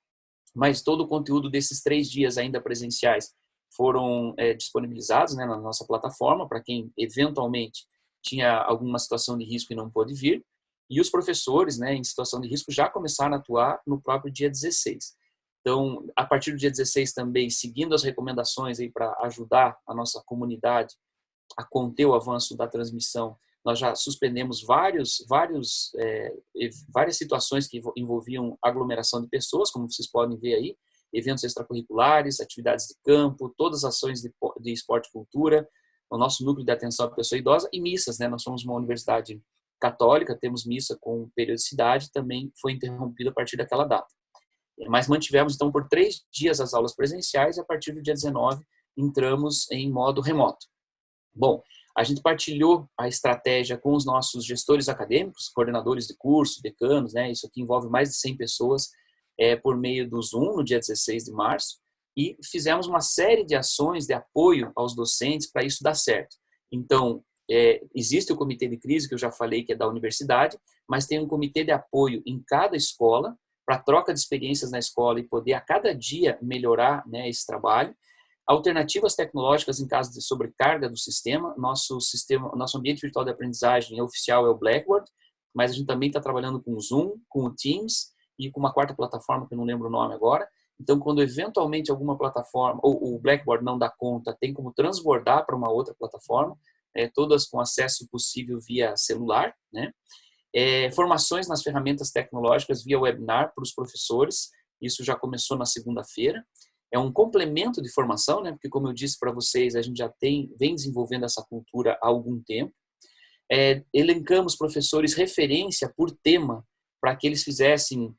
D: mas todo o conteúdo desses 3 dias ainda presenciais foram disponibilizados, né, na nossa plataforma para quem eventualmente tinha alguma situação de risco e não pôde vir. E os professores, né, em situação de risco já começaram a atuar no próprio dia 16. Então, a partir do dia 16 também, seguindo as recomendações aí para ajudar a nossa comunidade a conter o avanço da transmissão, nós já suspendemos várias situações que envolviam aglomeração de pessoas, como vocês podem ver aí. eventos extracurriculares, atividades de campo, todas as ações de esporte e cultura, o nosso núcleo de atenção à pessoa idosa e missas, né? Nós somos uma universidade católica, temos missa com periodicidade, também foi interrompida a partir daquela data. Mas mantivemos, então, por 3 dias as aulas presenciais e a partir do dia 19 entramos em modo remoto. Bom, a gente partilhou a estratégia com os nossos gestores acadêmicos, coordenadores de curso, decanos, né? Isso aqui envolve mais de 100 pessoas por meio do Zoom, no dia 16 de março, e fizemos uma série de ações de apoio aos docentes para isso dar certo. Então, existe o comitê de crise, que eu já falei, que é da universidade, mas tem um comitê de apoio em cada escola, para troca de experiências na escola e poder a cada dia melhorar, né, esse trabalho. Alternativas tecnológicas em caso de sobrecarga do sistema. Nosso ambiente virtual de aprendizagem oficial é o Blackboard, mas a gente também está trabalhando com o Zoom, com o Teams e com uma quarta plataforma que eu não lembro o nome agora. Então, quando eventualmente alguma plataforma, ou o Blackboard não dá conta, tem como transbordar para uma outra plataforma, todas com acesso possível via celular, né? Formações nas ferramentas tecnológicas via webinar para os professores, isso já começou na segunda-feira. É um complemento de formação, né? Porque, como eu disse para vocês, a gente já vem desenvolvendo essa cultura há algum tempo. Elencamos professores referência por tema para que eles fizessem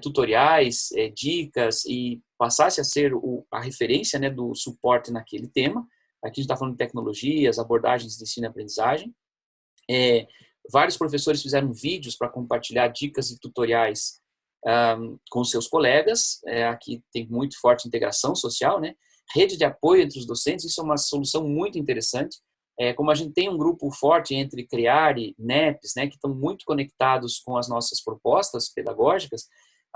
D: tutoriais, dicas e passasse a ser a referência, né, do suporte naquele tema. Aqui a gente está falando de tecnologias, abordagens de ensino e aprendizagem. Vários professores fizeram vídeos para compartilhar dicas e tutoriais com seus colegas. Aqui tem muito forte integração social, né? Rede de apoio entre os docentes, isso é uma solução muito interessante. Como a gente tem um grupo forte entre CREAR e NEPs, né, que estão muito conectados com as nossas propostas pedagógicas,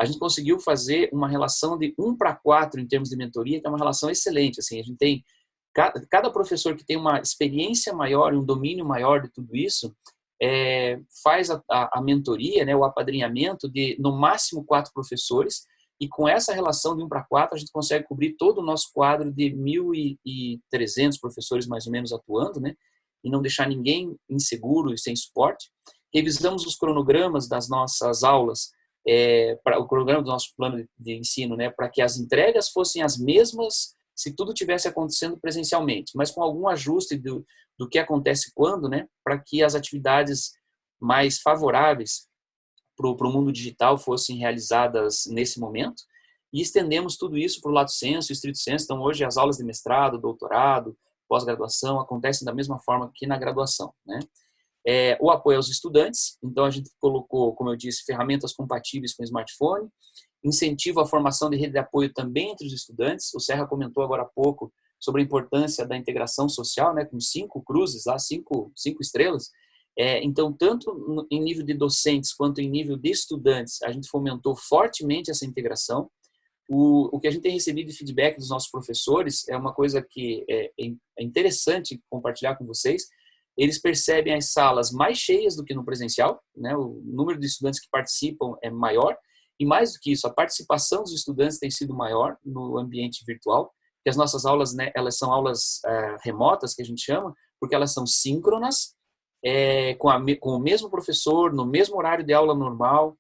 D: a gente conseguiu fazer uma relação de 1:4 em termos de mentoria, que é uma relação excelente. Assim, a gente tem cada professor que tem uma experiência maior, um domínio maior de tudo isso, faz a mentoria, né, o apadrinhamento de, no máximo, 4 professores, e com essa relação de 1:4, a gente consegue cobrir todo o nosso quadro de 1.300 professores, mais ou menos, atuando, né, e não deixar ninguém inseguro e sem suporte. Revisamos os cronogramas das nossas aulas, o cronograma do nosso plano de ensino, né, para que as entregas fossem as mesmas se tudo tivesse acontecendo presencialmente, mas com algum ajuste do que acontece quando, né, para que as atividades mais favoráveis para o mundo digital fossem realizadas nesse momento, e estendemos tudo isso para o lato sensu e estrito sensu. Então, hoje, as aulas de mestrado, doutorado, pós-graduação acontecem da mesma forma que na graduação, né? O apoio aos estudantes, então a gente colocou, como eu disse, ferramentas compatíveis com o smartphone, incentivo à formação de rede de apoio também entre os estudantes. O Serra comentou agora há pouco sobre a importância da integração social, né, com 5 cruzes, lá, 5 estrelas. Então, tanto em nível de docentes quanto em nível de estudantes, a gente fomentou fortemente essa integração. O que a gente tem recebido de feedback dos nossos professores é uma coisa que é interessante compartilhar com vocês. Eles percebem as salas mais cheias do que no presencial, né? O número de estudantes que participam é maior, e mais do que isso, a participação dos estudantes tem sido maior no ambiente virtual, que as nossas aulas, né, elas são aulas remotas, que a gente chama, porque elas são síncronas, com o mesmo professor, no mesmo horário de aula normal,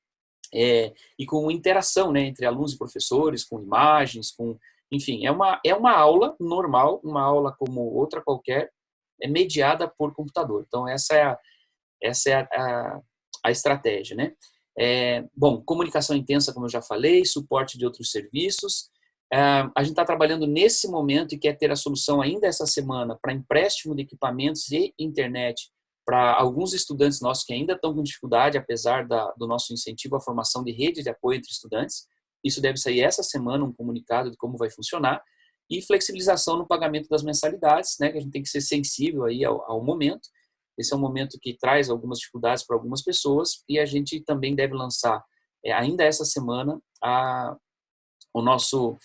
D: e com interação, né, entre alunos e professores, com imagens, enfim, é uma aula normal, uma aula como outra qualquer, mediada por computador. Então, essa é a estratégia, né? Bom, comunicação intensa, como eu já falei, suporte de outros serviços. A gente está trabalhando nesse momento e quer ter a solução ainda essa semana para empréstimo de equipamentos e internet para alguns estudantes nossos que ainda estão com dificuldade, apesar do nosso incentivo à formação de rede de apoio entre estudantes. Isso deve sair essa semana, um comunicado de como vai funcionar. E flexibilização no pagamento das mensalidades, né, que a gente tem que ser sensível aí ao momento. Esse é um momento que traz algumas dificuldades para algumas pessoas, e a gente também deve lançar ainda essa semana o nosso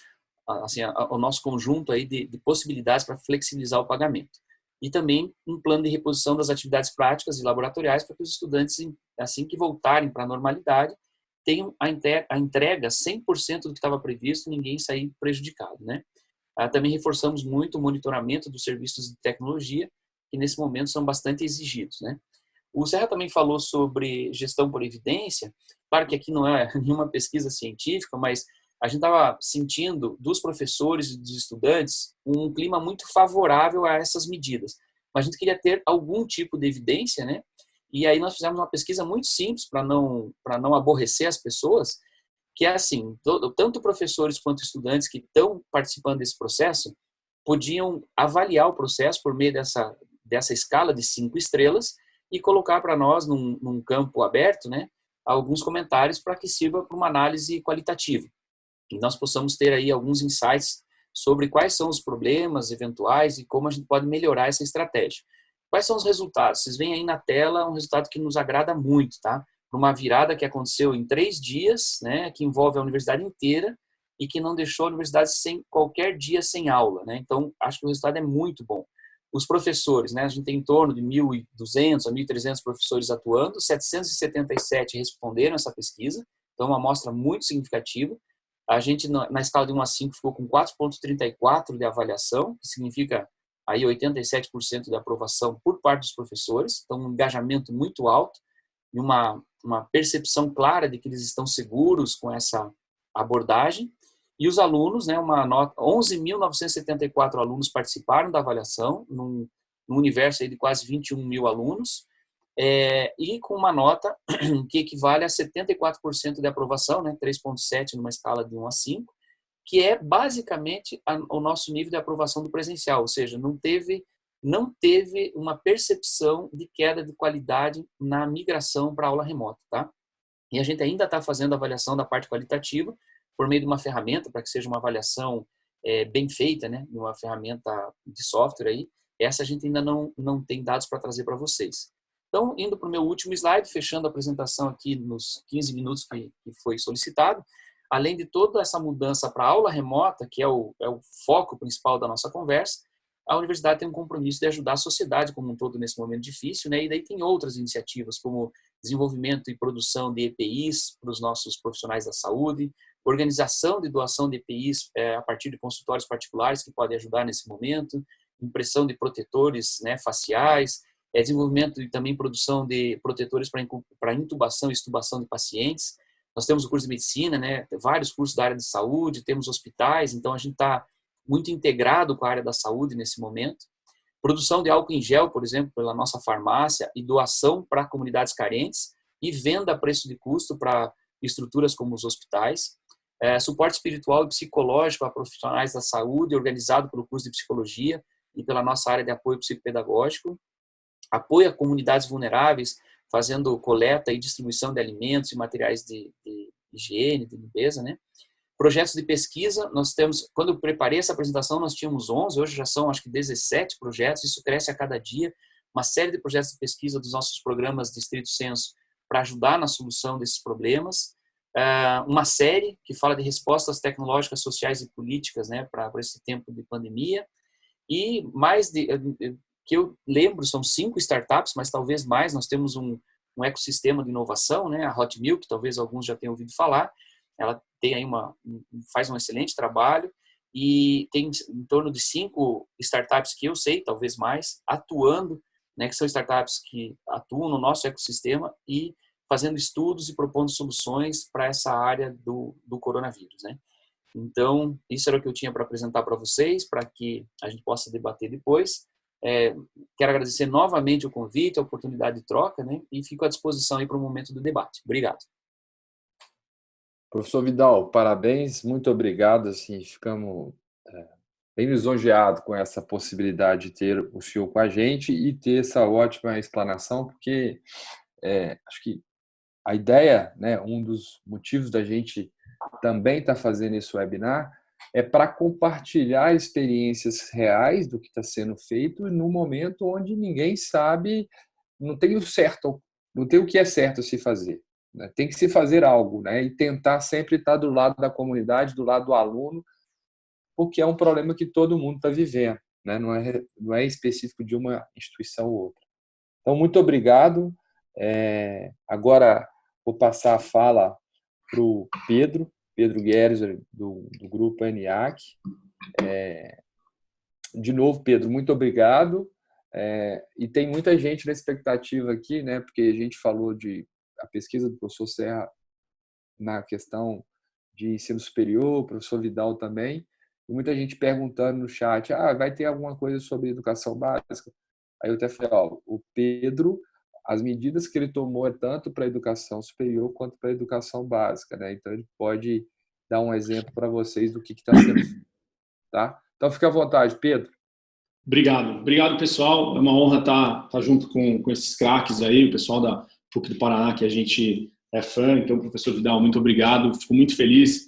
D: conjunto aí de possibilidades para flexibilizar o pagamento. E também um plano de reposição das atividades práticas e laboratoriais para que os estudantes, assim que voltarem para a normalidade, tenham a entrega 100% do que estava previsto, ninguém sair prejudicado, né? Também reforçamos muito o monitoramento dos serviços de tecnologia, que nesse momento são bastante exigidos, né? O Serra também falou sobre gestão por evidência. Claro que aqui não é nenhuma pesquisa científica, mas a gente estava sentindo dos professores e dos estudantes um clima muito favorável a essas medidas. Mas a gente queria ter algum tipo de evidência, né? E aí nós fizemos uma pesquisa muito simples para não aborrecer as pessoas, que é assim, tanto professores quanto estudantes que estão participando desse processo podiam avaliar o processo por meio dessa escala de 5 estrelas e colocar para nós, num campo aberto, né, alguns comentários para que sirva para uma análise qualitativa. E nós possamos ter aí alguns insights sobre quais são os problemas eventuais e como a gente pode melhorar essa estratégia. Quais são os resultados? Vocês veem aí na tela um resultado que nos agrada muito, tá? Uma virada que aconteceu em 3 dias, né, que envolve a universidade inteira e que não deixou a universidade sem qualquer dia sem aula, né? Então, acho que o resultado é muito bom. Os professores, né, a gente tem em torno de 1.200 a 1.300 professores atuando, 777 responderam essa pesquisa, então uma amostra muito significativa. A gente, na escala de 1 a 5, ficou com 4,34 de avaliação, que significa aí 87% de aprovação por parte dos professores, então um engajamento muito alto e uma percepção clara de que eles estão seguros com essa abordagem. E os alunos, né, 11.974 alunos participaram da avaliação, num universo aí de quase 21 mil alunos, e com uma nota que equivale a 74% de aprovação, né, 3,7 numa escala de 1 a 5, que é basicamente o nosso nível de aprovação do presencial, ou seja, não teve uma percepção de queda de qualidade na migração para a aula remota, tá? E a gente ainda está fazendo a avaliação da parte qualitativa por meio de uma ferramenta para que seja uma avaliação bem feita, né? Uma ferramenta de software aí. Essa a gente ainda não tem dados para trazer para vocês. Então, indo para o meu último slide, fechando a apresentação aqui nos 15 minutos que foi solicitado, além de toda essa mudança para a aula remota, que é o foco principal da nossa conversa, a universidade tem um compromisso de ajudar a sociedade como um todo nesse momento difícil, né? E daí tem outras iniciativas, como desenvolvimento e produção de EPIs para os nossos profissionais da saúde, organização de doação de EPIs a partir de consultórios particulares que podem ajudar nesse momento, impressão de protetores, né, faciais, desenvolvimento e também produção de protetores para intubação e extubação de pacientes. Nós temos o curso de medicina, né, vários cursos da área de saúde, temos hospitais, então a gente está muito integrado com a área da saúde nesse momento. Produção de álcool em gel, por exemplo, pela nossa farmácia e doação para comunidades carentes e venda a preço de custo para estruturas como os hospitais. Suporte espiritual e psicológico a profissionais da saúde, organizado pelo curso de psicologia e pela nossa área de apoio psicopedagógico. Apoio a comunidades vulneráveis, fazendo coleta e distribuição de alimentos e materiais de higiene, de limpeza, né? Projetos de pesquisa, nós temos, quando eu preparei essa apresentação, nós tínhamos 11, hoje já são, acho que 17 projetos, isso cresce a cada dia, uma série de projetos de pesquisa dos nossos programas de estrito senso para ajudar na solução desses problemas, uma série que fala de respostas tecnológicas, sociais e políticas, né, para esse tempo de pandemia, e que eu lembro, são 5 startups, mas talvez mais, nós temos um ecossistema de inovação, né, a Hot Milk, talvez alguns já tenham ouvido falar, ela tem aí faz um excelente trabalho e tem em torno de 5 startups que eu sei, talvez mais, atuando, né, que são startups que atuam no nosso ecossistema e fazendo estudos e propondo soluções para essa área do coronavírus, né? Então, isso era o que eu tinha para apresentar para vocês, para que a gente possa debater depois. Quero agradecer novamente o convite, a oportunidade de troca, né? E fico à disposição aí para o momento do debate. Obrigado.
A: Professor Vidal, parabéns, muito obrigado. Assim, ficamos bem lisonjeados com essa possibilidade de ter o senhor com a gente e ter essa ótima explanação, porque acho que a ideia, né, um dos motivos da gente também estar fazendo esse webinar é para compartilhar experiências reais do que está sendo feito no momento onde ninguém sabe, não tem o certo, não tem o que é certo a se fazer. Tem que se fazer algo, né? E tentar sempre estar do lado da comunidade, do lado do aluno, porque é um problema que todo mundo está vivendo, né? Não é específico de uma instituição ou outra. Então, muito obrigado. Agora vou passar a fala para o Pedro Gueres, do grupo ENIAC. De novo, Pedro, muito obrigado. E tem muita gente na expectativa aqui, né? Porque a gente falou a pesquisa do professor Serra na questão de ensino superior, o professor Vidal também, e muita gente perguntando no chat, vai ter alguma coisa sobre educação básica? Aí eu até falei, o Pedro, as medidas que ele tomou é tanto para a educação superior quanto para a educação básica, né? Então ele pode dar um exemplo para vocês do que está sendo feito, tá? Então fica à vontade, Pedro.
E: Obrigado pessoal, é uma honra estar junto com esses craques aí, o pessoal da PUC do Paraná, que a gente é fã. Então, professor Vidal, muito obrigado, fico muito feliz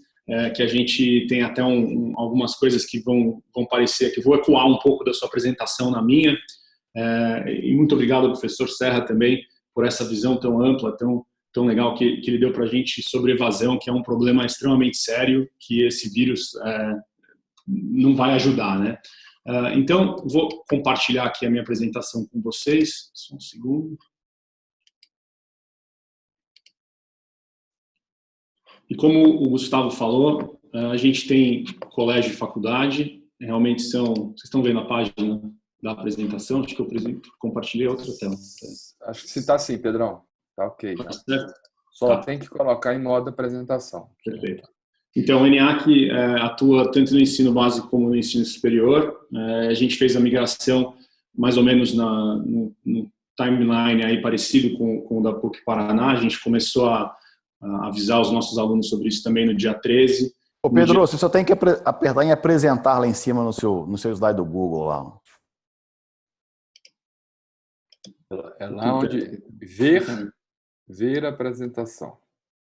E: que a gente tem até algumas coisas que vão parecer, que vou ecoar um pouco da sua apresentação na minha, e muito obrigado ao professor Serra também por essa visão tão ampla, tão legal que ele deu para a gente sobre evasão, que é um problema extremamente sério, que esse vírus não vai ajudar, né? Então, vou compartilhar aqui a minha apresentação com vocês, só um segundo. E como o Gustavo falou, a gente tem colégio e faculdade, realmente vocês estão vendo a página da apresentação, acho que eu compartilhei outra tela.
A: Acho que se está sim, Pedrão, tá ok.
E: Tá certo?
A: Só tem que colocar em modo apresentação.
E: Perfeito. Então, o ENIAC atua tanto no ensino básico como no ensino superior. A gente fez a migração mais ou menos no timeline aí parecido com o da PUC Paraná. A gente começou a avisar os nossos alunos sobre isso também no dia 13.
C: Ô Pedro, você só tem que apertar em apresentar lá em cima no seu slide do Google lá.
A: É lá onde ver a apresentação.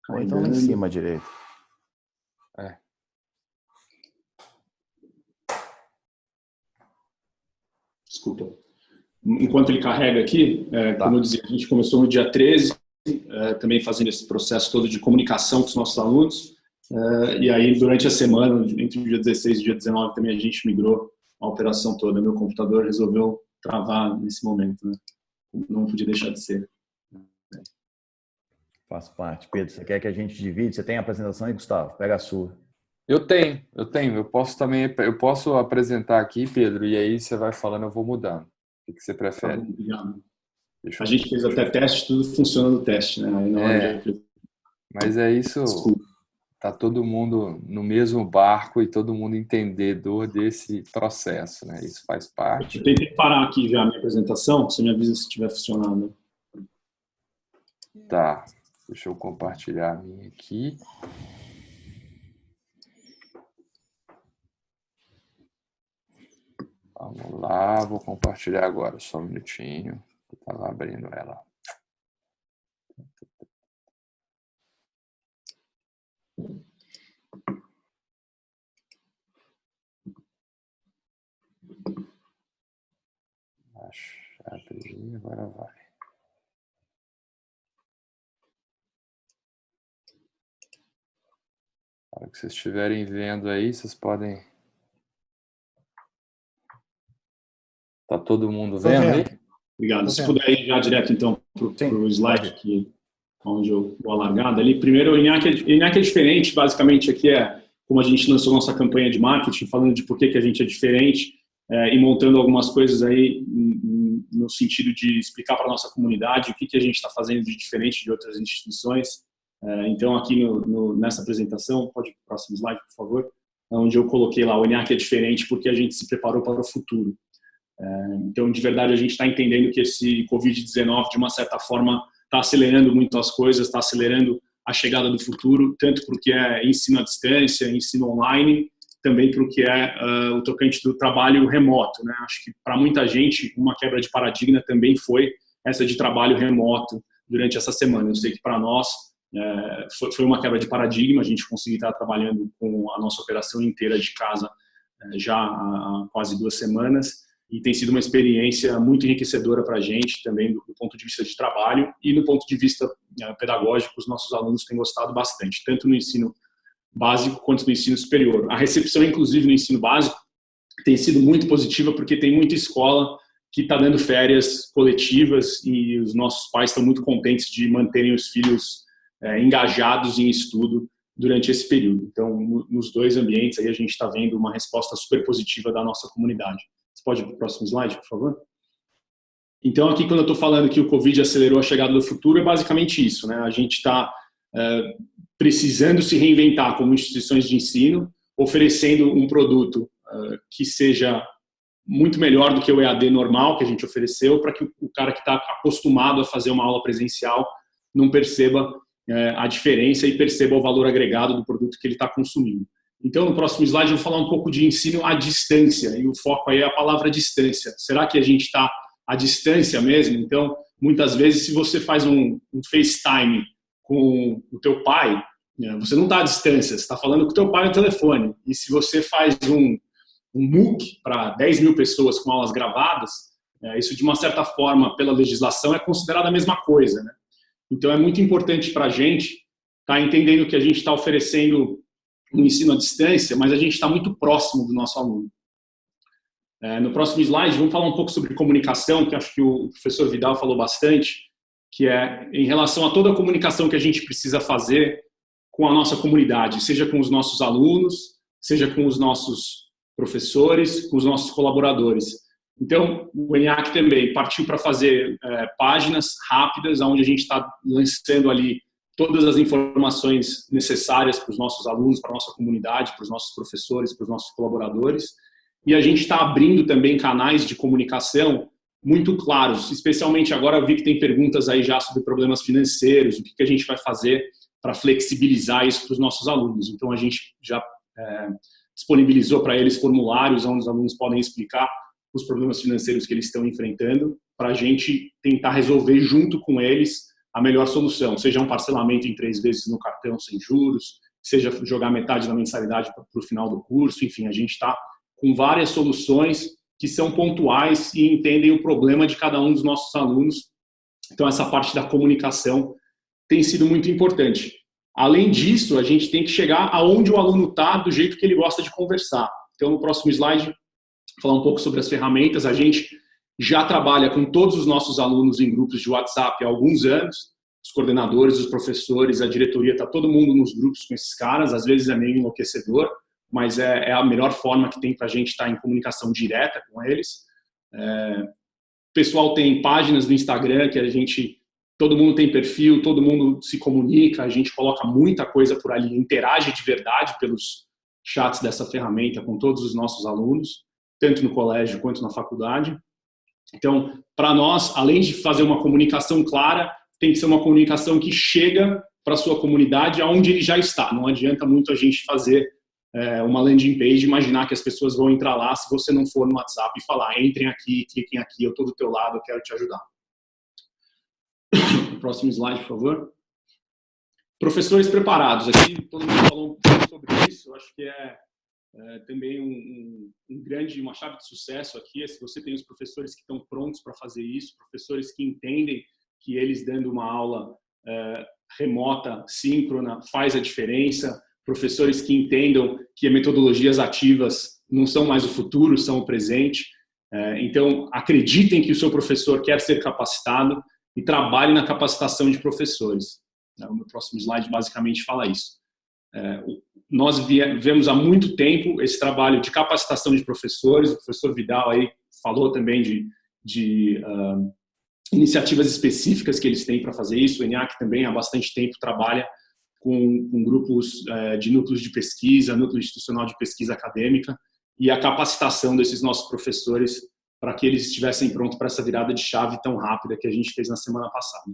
C: Ou então lá em cima direito.
E: Desculpa. Enquanto ele carrega aqui, como eu dizia, a gente começou no dia 13, também fazendo esse processo todo de comunicação com os nossos alunos. E aí, durante a semana, entre o dia 16 e o dia 19, também a gente migrou a operação toda. Meu computador resolveu travar nesse momento, né? Não podia deixar de ser.
C: Faz parte. Pedro, você quer que a gente divide? Você tem a apresentação aí, Gustavo? Pega a sua.
A: Eu tenho. Eu posso apresentar aqui, Pedro, e aí você vai falando, eu vou mudando. O que você prefere?
E: Obrigado. A gente fez até teste, tudo funciona no teste, né?
A: Mas é isso. Tá todo mundo no mesmo barco e todo mundo entendedor desse processo, né? Isso faz parte.
E: Eu tentei parar aqui já a minha apresentação, você me avisa se estiver funcionando.
A: Tá. Deixa eu compartilhar a minha aqui. Vamos lá, vou compartilhar agora, só um minutinho. Eu estava abrindo ela. Abri, agora vai. Na hora que vocês estiverem vendo aí, vocês podem... Tá todo mundo vendo aí?
E: Obrigado. Se puder ir já direto, então, para o slide aqui, onde eu vou alargado ali. Primeiro, o ENIAC é diferente, basicamente, aqui como a gente lançou nossa campanha de marketing, falando de por que a gente é diferente, e montando algumas coisas aí no sentido de explicar para a nossa comunidade o que a gente está fazendo de diferente de outras instituições. Então, aqui nessa apresentação, pode ir para o próximo slide, por favor, onde eu coloquei lá, o ENIAC é diferente porque a gente se preparou para o futuro. Então, de verdade, a gente está entendendo que esse Covid-19, de uma certa forma, está acelerando muito as coisas, está acelerando a chegada do futuro, tanto para o que é ensino à distância, ensino online, também para o que é o tocante do trabalho remoto, né? Acho que para muita gente, uma quebra de paradigma também foi essa de trabalho remoto durante essa semana. Eu sei que para nós foi uma quebra de paradigma, a gente conseguir estar trabalhando com a nossa operação inteira de casa já há quase 2 semanas, e tem sido uma experiência muito enriquecedora para a gente também do ponto de vista de trabalho e no ponto de vista pedagógico. Os nossos alunos têm gostado bastante, tanto no ensino básico quanto no ensino superior. A recepção, inclusive, no ensino básico tem sido muito positiva porque tem muita escola que está dando férias coletivas e os nossos pais estão muito contentes de manterem os filhos engajados em estudo durante esse período. Então, nos 2 ambientes, aí a gente está vendo uma resposta super positiva da nossa comunidade. Você pode ir para o próximo slide, por favor? Então, aqui, quando eu estou falando que o Covid acelerou a chegada do futuro, é basicamente isso, né? A gente está precisando se reinventar como instituições de ensino, oferecendo um produto que seja muito melhor do que o EAD normal que a gente ofereceu, para que o cara que está acostumado a fazer uma aula presencial não perceba a diferença e perceba o valor agregado do produto que ele está consumindo. Então, no próximo slide, eu vou falar um pouco de ensino à distância, e o foco aí é a palavra distância. Será que a gente está à distância mesmo? Então, muitas vezes, se você faz um FaceTime com o teu pai, você não está à distância, você está falando com o teu pai no telefone. E se você faz um MOOC para 10 mil pessoas com aulas gravadas, isso, de uma certa forma, pela legislação, é considerado a mesma coisa, né? Então, é muito importante para a gente estar entendendo que a gente está oferecendo um ensino à distância, mas a gente está muito próximo do nosso aluno. No próximo slide, vamos falar um pouco sobre comunicação, que acho que o professor Vidal falou bastante, que é em relação a toda a comunicação que a gente precisa fazer com a nossa comunidade, seja com os nossos alunos, seja com os nossos professores, com os nossos colaboradores. Então, o ENIAC também partiu para fazer páginas rápidas, onde a gente está lançando ali todas as informações necessárias para os nossos alunos, para a nossa comunidade, para os nossos professores, para os nossos colaboradores. E a gente está abrindo também canais de comunicação muito claros, especialmente agora eu vi que tem perguntas aí já sobre problemas financeiros, o que a gente vai fazer para flexibilizar isso para os nossos alunos. Então, a gente já disponibilizou para eles formulários onde os alunos podem explicar os problemas financeiros que eles estão enfrentando, para a gente tentar resolver junto com eles a melhor solução, seja um parcelamento em 3 vezes no cartão sem juros, seja jogar metade da mensalidade para o final do curso, enfim, a gente está com várias soluções que são pontuais e entendem o problema de cada um dos nossos alunos. Então, essa parte da comunicação tem sido muito importante. Além disso, a gente tem que chegar aonde o aluno está, do jeito que ele gosta de conversar. Então, no próximo slide, vou falar um pouco sobre as ferramentas. A gente já trabalha com todos os nossos alunos em grupos de WhatsApp há alguns anos. Os coordenadores, os professores, a diretoria, está todo mundo nos grupos com esses caras. Às vezes é meio enlouquecedor, mas é a melhor forma que tem para a gente estar em comunicação direta com eles. O pessoal tem páginas no Instagram que todo mundo tem perfil, todo mundo se comunica, a gente coloca muita coisa por ali, interage de verdade pelos chats dessa ferramenta com todos os nossos alunos, tanto no colégio quanto na faculdade. Então, para nós, além de fazer uma comunicação clara, tem que ser uma comunicação que chega para a sua comunidade aonde ele já está. Não adianta muito a gente fazer uma landing page e imaginar que as pessoas vão entrar lá se você não for no WhatsApp e falar, entrem aqui, cliquem aqui, eu estou do teu lado, eu quero te ajudar. Próximo slide, por favor. Professores preparados. Aqui todo mundo falou um pouco sobre isso. Eu acho que também uma chave de sucesso aqui é se você tem os professores que estão prontos para fazer isso, professores que entendem que eles dando uma aula remota, síncrona, faz a diferença, professores que entendam que metodologias ativas não são mais o futuro, são o presente. Então, acreditem que o seu professor quer ser capacitado e trabalhe na capacitação de professores. O meu próximo slide basicamente fala isso. Nós vemos há muito tempo esse trabalho de capacitação de professores, o professor Vidal aí falou também de iniciativas específicas que eles têm para fazer isso. O ENIAC também há bastante tempo trabalha com grupos de núcleos de pesquisa, núcleo institucional de pesquisa acadêmica, e a capacitação desses nossos professores para que eles estivessem prontos para essa virada de chave tão rápida que a gente fez na semana passada.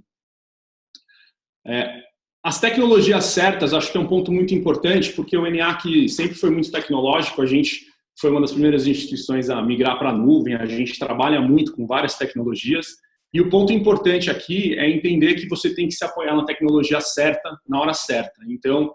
E: As tecnologias certas, acho que é um ponto muito importante, porque o ENIAC sempre foi muito tecnológico, a gente foi uma das primeiras instituições a migrar para a nuvem, a gente trabalha muito com várias tecnologias, e o ponto importante aqui é entender que você tem que se apoiar na tecnologia certa, na hora certa. Então,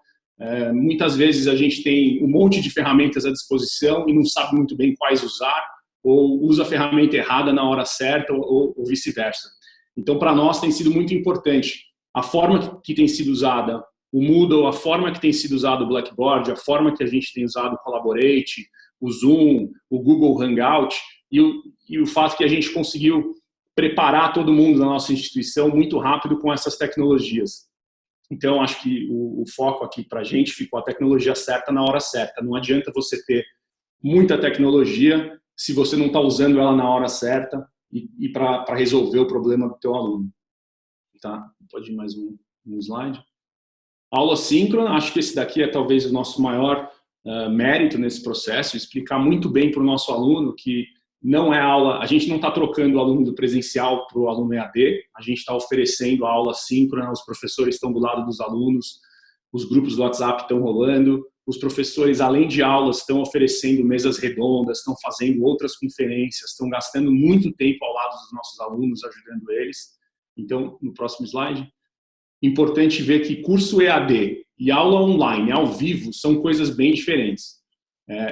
E: muitas vezes a gente tem um monte de ferramentas à disposição e não sabe muito bem quais usar, ou usa a ferramenta errada na hora certa, ou vice-versa. Então, para nós tem sido muito importante a forma que tem sido usada o Moodle, a forma que tem sido usado o Blackboard, a forma que a gente tem usado o Collaborate, o Zoom, o Google Hangout, e o fato que a gente conseguiu preparar todo mundo da nossa instituição muito rápido com essas tecnologias. Então, acho que o foco aqui para a gente ficou a tecnologia certa na hora certa. Não adianta você ter muita tecnologia se você não está usando ela na hora certa e para resolver o problema do teu aluno. Tá? Pode ir mais um slide. Aula síncrona, acho que esse daqui é talvez o nosso maior mérito nesse processo, explicar muito bem para o nosso aluno que não é aula, a gente não está trocando o aluno do presencial para o aluno EAD, a gente está oferecendo a aula síncrona, os professores estão do lado dos alunos, os grupos do WhatsApp estão rolando, os professores, além de aulas, estão oferecendo mesas redondas, estão fazendo outras conferências, estão gastando muito tempo ao lado dos nossos alunos, ajudando eles. Então, no próximo slide, importante ver que curso EAD e aula online, ao vivo, são coisas bem diferentes.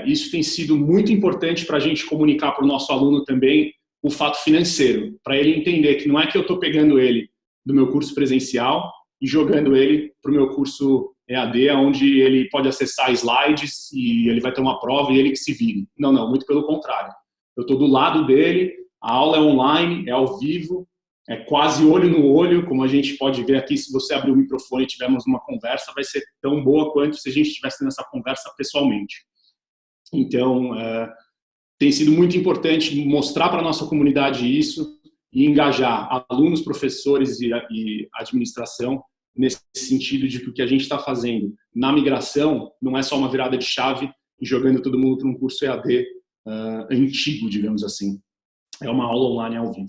E: Isso tem sido muito importante para a gente comunicar para o nosso aluno também o fato financeiro, para ele entender que não é que eu estou pegando ele do meu curso presencial e jogando ele para o meu curso EAD, onde ele pode acessar slides e ele vai ter uma prova e ele que se vire. Não, muito pelo contrário. Eu estou do lado dele, a aula é online, é ao vivo, é quase olho no olho, como a gente pode ver aqui, se você abrir o microfone e tivermos uma conversa, vai ser tão boa quanto se a gente estivesse tendo essa conversa pessoalmente. Então, tem sido muito importante mostrar para a nossa comunidade isso e engajar alunos, professores e administração nesse sentido de que o que a gente está fazendo na migração não é só uma virada de chave e jogando todo mundo para um curso EAD antigo, digamos assim. É uma aula online ao vivo.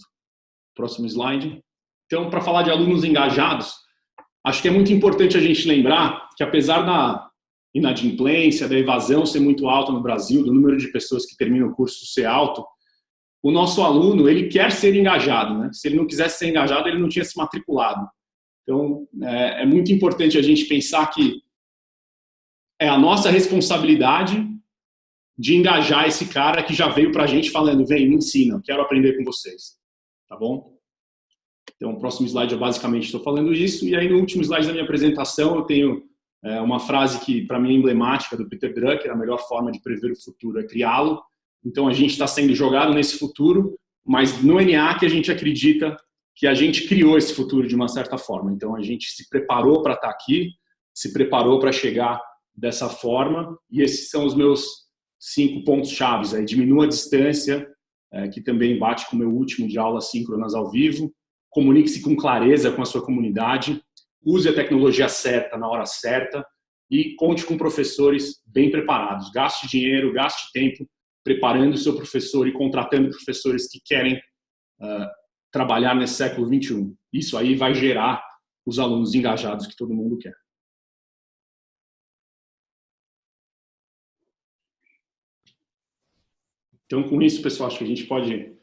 E: Próximo slide. Então, para falar de alunos engajados, acho que é muito importante a gente lembrar que, apesar da inadimplência, da evasão ser muito alta no Brasil, do número de pessoas que terminam o curso ser alto, o nosso aluno, ele quer ser engajado, né? Se ele não quisesse ser engajado, ele não tinha se matriculado. Então, é muito importante a gente pensar que é a nossa responsabilidade de engajar esse cara que já veio para a gente falando, vem, me ensina, quero aprender com vocês. Tá bom? Então, o próximo slide eu basicamente estou falando isso. E aí, no último slide da minha apresentação, eu tenho uma frase que, para mim, é emblemática do Peter Drucker: a melhor forma de prever o futuro é criá-lo. Então, a gente está sendo jogado nesse futuro, mas no NA que a gente acredita que a gente criou esse futuro de uma certa forma. Então, a gente se preparou para estar aqui, se preparou para chegar dessa forma, e esses são os meus 5 pontos chaves. Aí, diminua a distância, que também bate com o meu último de aulas síncronas ao vivo, comunique-se com clareza com a sua comunidade, use a tecnologia certa na hora certa e conte com professores bem preparados. Gaste dinheiro, gaste tempo preparando o seu professor e contratando professores que querem trabalhar nesse século XXI. Isso aí vai gerar os alunos engajados que todo mundo quer. Então, com isso, pessoal, acho que a gente pode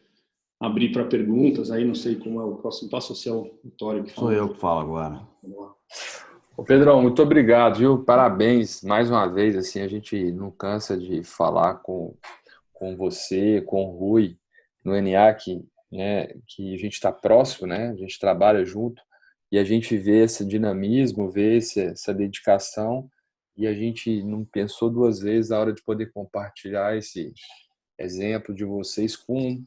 E: abrir para perguntas. Aí não sei como é o próximo passo, se é o Vitório que fala.
C: Sou eu que falo agora.
A: Ô Pedrão, muito obrigado, viu? Parabéns mais uma vez. Assim, a gente não cansa de falar com você, com o Rui, no NA, que a gente está próximo, né? A gente trabalha junto e a gente vê esse dinamismo, vê essa dedicação, e a gente não pensou 2 vezes na hora de poder compartilhar esse exemplo de vocês com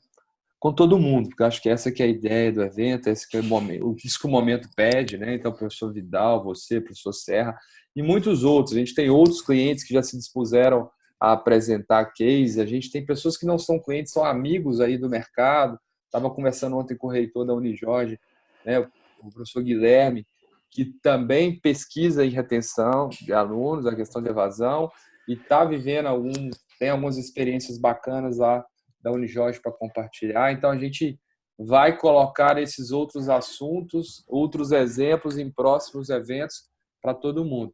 A: todo mundo, porque eu acho que essa que é a ideia do evento, esse que é o momento, isso que o momento pede, né? Então, o professor Vidal, você, professor Serra e muitos outros. A gente tem outros clientes que já se dispuseram a apresentar case. A gente tem pessoas que não são clientes, são amigos aí do mercado. Estava conversando ontem com o reitor da Unijorge, né? O professor Guilherme, que também pesquisa em retenção de alunos, a questão de evasão, e está vivendo tem algumas experiências bacanas lá da Unijorge para compartilhar. Então, a gente vai colocar esses outros assuntos, outros exemplos em próximos eventos para todo mundo.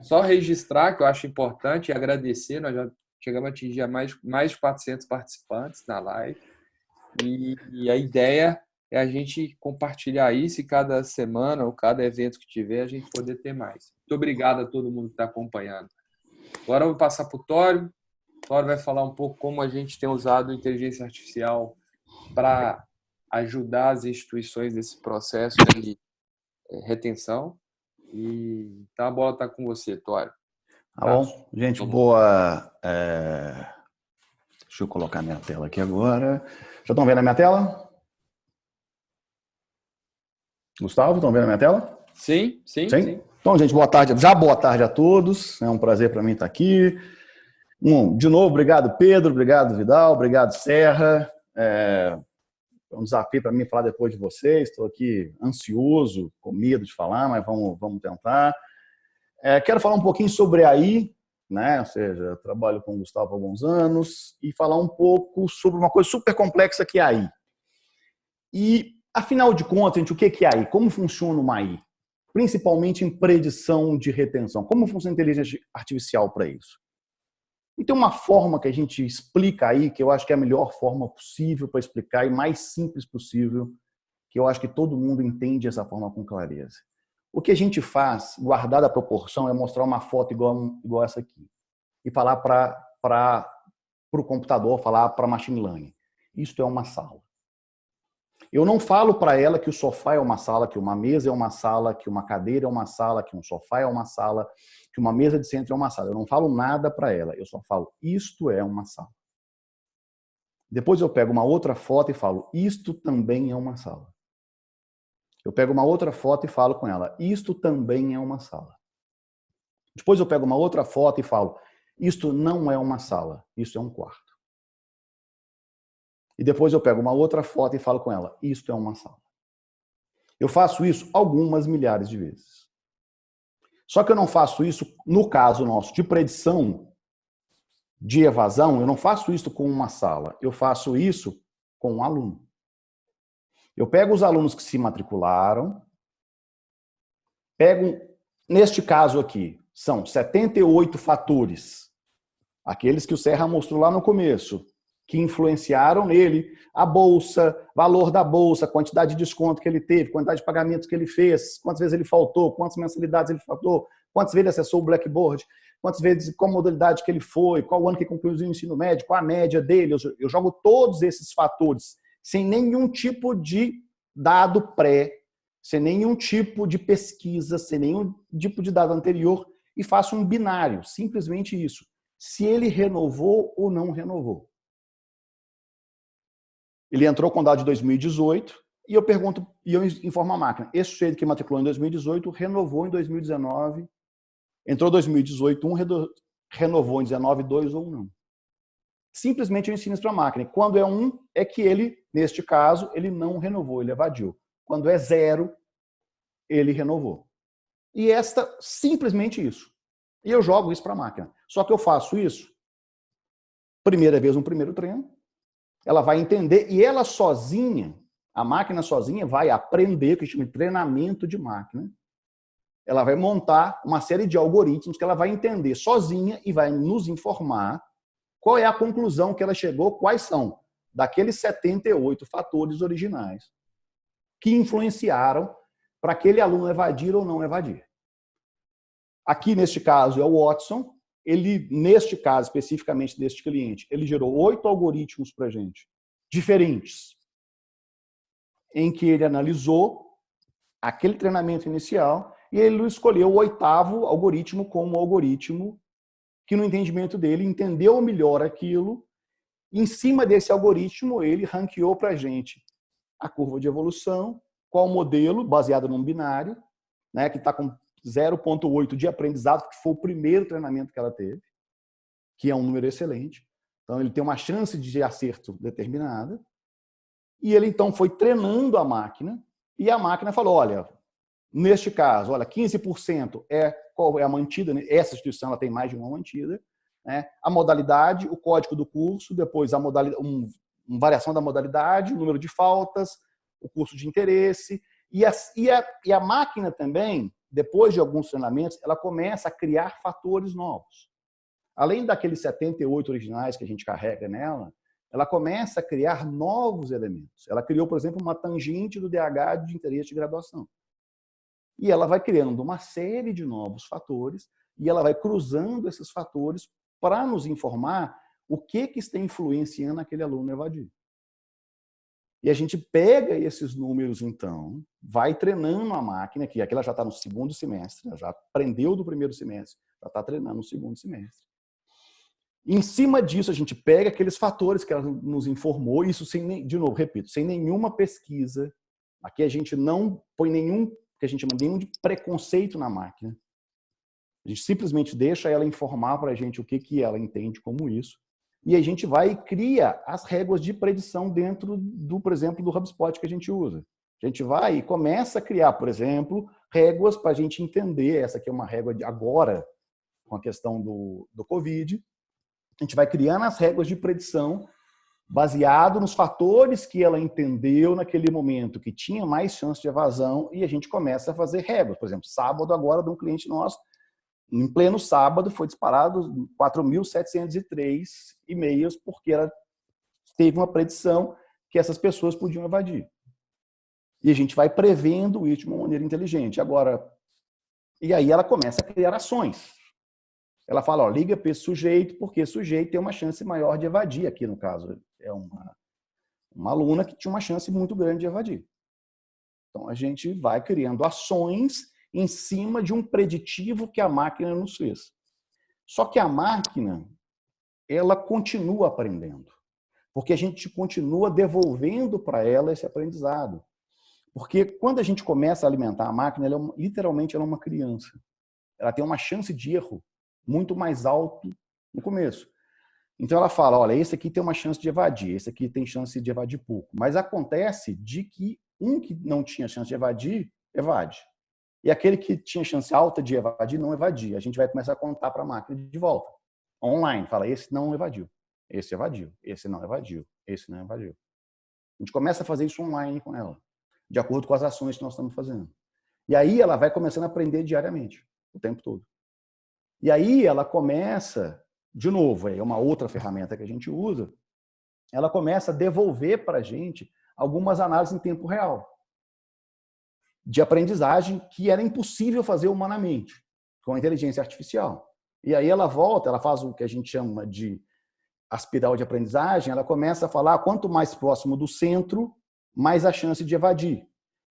A: Só registrar, que eu acho importante, e agradecer, nós já chegamos a atingir mais de 400 participantes na live, e a ideia é a gente compartilhar isso, e cada semana ou cada evento que tiver, a gente poder ter mais. Muito obrigado a todo mundo que está acompanhando. Agora eu vou passar para o Tório. O Tório vai falar um pouco como a gente tem usado a inteligência artificial para ajudar as instituições nesse processo de retenção. E então a bola está com você, Tório.
C: Tá bom. Gente, boa. Deixa eu colocar minha tela aqui agora. Já estão vendo a minha tela? Gustavo, estão vendo a minha tela?
A: Sim.
C: Então, gente, boa tarde. Boa tarde a todos. É um prazer para mim estar aqui. De novo, obrigado, Pedro. Obrigado, Vidal. Obrigado, Serra. É um desafio para mim falar depois de vocês. Estou aqui ansioso, com medo de falar, mas vamos tentar. Quero falar um pouquinho sobre AI, né? Ou seja, eu trabalho com o Gustavo há alguns anos, e falar um pouco sobre uma coisa super complexa que é a AI. E, afinal de contas, gente, o que é AI? Como funciona uma AI? Principalmente em predição de retenção. Como funciona a inteligência artificial para isso? E tem uma forma que a gente explica aí, que eu acho que é a melhor forma possível para explicar e mais simples possível, que eu acho que todo mundo entende essa forma com clareza. O que a gente faz, guardada a proporção, é mostrar uma foto igual essa aqui e falar para o computador, falar para a machine learning. Isto é uma sala. Eu não falo para ela que o sofá é uma sala, que uma mesa é uma sala, que uma cadeira é uma sala, que um sofá é uma sala, que uma mesa de centro é uma sala. Eu não falo nada para ela, eu só falo, isto é uma sala. Depois eu pego uma outra foto e falo, isto também é uma sala. Eu pego uma outra foto e falo com ela, isto também é uma sala. Depois eu pego uma outra foto e falo, isto não é uma sala, isso é um quarto. E depois eu pego uma outra foto e falo com ela, isto é uma sala. Eu faço isso algumas milhares de vezes. Só que eu não faço isso, no caso nosso, de predição de evasão, eu não faço isso com uma sala, eu faço isso com um aluno. Eu pego os alunos que se matricularam, pego, neste caso aqui, são 78 fatores, aqueles que o Serra mostrou lá no começo, que influenciaram nele a bolsa, valor da bolsa, quantidade de desconto que ele teve, quantidade de pagamentos que ele fez, quantas vezes ele faltou, quantas mensalidades ele faltou, quantas vezes ele acessou o Blackboard, quantas vezes, qual modalidade que ele foi, qual ano que concluiu o ensino médio, qual a média dele. Eu jogo todos esses fatores sem nenhum tipo de dado pré, sem nenhum tipo de pesquisa, sem nenhum tipo de dado anterior e faço um binário, simplesmente isso. Se ele renovou ou não renovou. Ele entrou com dado de 2018 e eu pergunto, e eu informo a máquina, esse sujeito que matriculou em 2018 renovou em 2019, entrou em 2018, renovou em 19, 2 ou não. Simplesmente eu ensino isso para a máquina. Quando é 1, é que ele, neste caso, ele não renovou, ele evadiu. Quando é 0, ele renovou. E simplesmente isso. E eu jogo isso para a máquina. Só que eu faço isso, primeira vez no primeiro treino, ela vai entender e ela sozinha, a máquina sozinha vai aprender, que chama de treinamento de máquina. Ela vai montar uma série de algoritmos que ela vai entender sozinha e vai nos informar qual é a conclusão que ela chegou, quais são daqueles 78 fatores originais que influenciaram para aquele aluno evadir ou não evadir. Aqui, neste caso, é o Watson. Ele, neste caso, especificamente deste cliente, ele gerou 8 algoritmos para a gente, diferentes, em que ele analisou aquele treinamento inicial e ele escolheu o 8º algoritmo como algoritmo que, no entendimento dele, entendeu melhor aquilo. Em cima desse algoritmo, ele ranqueou para a gente a curva de evolução, qual modelo, baseado num binário, né, que está com 0,8 de aprendizado, que foi o primeiro treinamento que ela teve, que é um número excelente. Então, ele tem uma chance de acerto determinada. E ele, então, foi treinando a máquina, e a máquina falou, olha, neste caso, olha, 15% qual é a mantida, né? Essa instituição ela tem mais de uma mantida, né? A modalidade, o código do curso, depois a modalidade, uma variação da modalidade, o número de faltas, o curso de interesse, e a máquina também, depois de alguns treinamentos, ela começa a criar fatores novos. Além daqueles 78 originais que a gente carrega nela, ela começa a criar novos elementos. Ela criou, por exemplo, uma tangente do DH de interesse de graduação. E ela vai criando uma série de novos fatores e ela vai cruzando esses fatores para nos informar o que está influenciando aquele aluno a evadir. E a gente pega esses números, então, vai treinando a máquina, que aqui ela já está no segundo semestre, ela já aprendeu do primeiro semestre, já está treinando no segundo semestre. Em cima disso, a gente pega aqueles fatores que ela nos informou, isso, de novo, repito, sem nenhuma pesquisa. Aqui a gente não põe nenhum, que a gente chama nenhum de preconceito na máquina. A gente simplesmente deixa ela informar para a gente o que ela entende como isso. E a gente vai e cria as réguas de predição dentro do, por exemplo, do HubSpot que a gente usa. A gente vai e começa a criar, por exemplo, réguas para a gente entender. Essa aqui é uma régua de agora, com a questão do Covid. A gente vai criando as réguas de predição baseado nos fatores que ela entendeu naquele momento que tinha mais chance de evasão, e a gente começa a fazer réguas. Por exemplo, sábado agora de um cliente nosso, em pleno sábado, foi disparado 4.703 e-mails, porque ela teve uma predição que essas pessoas podiam evadir. E a gente vai prevendo isso de uma maneira inteligente. Agora, e aí ela começa a criar ações. Ela fala, ó, liga para esse sujeito, porque esse sujeito tem uma chance maior de evadir. Aqui, no caso, é uma aluna que tinha uma chance muito grande de evadir. Então, a gente vai criando ações em cima de um preditivo que a máquina nos fez. Só que a máquina, ela continua aprendendo. Porque a gente continua devolvendo para ela esse aprendizado. Porque quando a gente começa a alimentar a máquina, literalmente ela é uma criança. Ela tem uma chance de erro muito mais alto no começo. Então ela fala, olha, esse aqui tem uma chance de evadir, esse aqui tem chance de evadir pouco. Mas acontece de que um que não tinha chance de evadir, evade. E aquele que tinha chance alta de evadir, não evadia. A gente vai começar a contar para a máquina de volta. Online, fala, esse não evadiu, esse evadiu, esse não evadiu, esse não evadiu. A gente começa a fazer isso online com ela, de acordo com as ações que nós estamos fazendo. E aí ela vai começando a aprender diariamente, o tempo todo. E aí ela começa, de novo, é uma outra ferramenta que a gente usa, ela começa a devolver para a gente algumas análises em tempo real, de aprendizagem que era impossível fazer humanamente, com a inteligência artificial. E aí ela volta, ela faz o que a gente chama de espiral de aprendizagem, ela começa a falar quanto mais próximo do centro, mais a chance de evadir.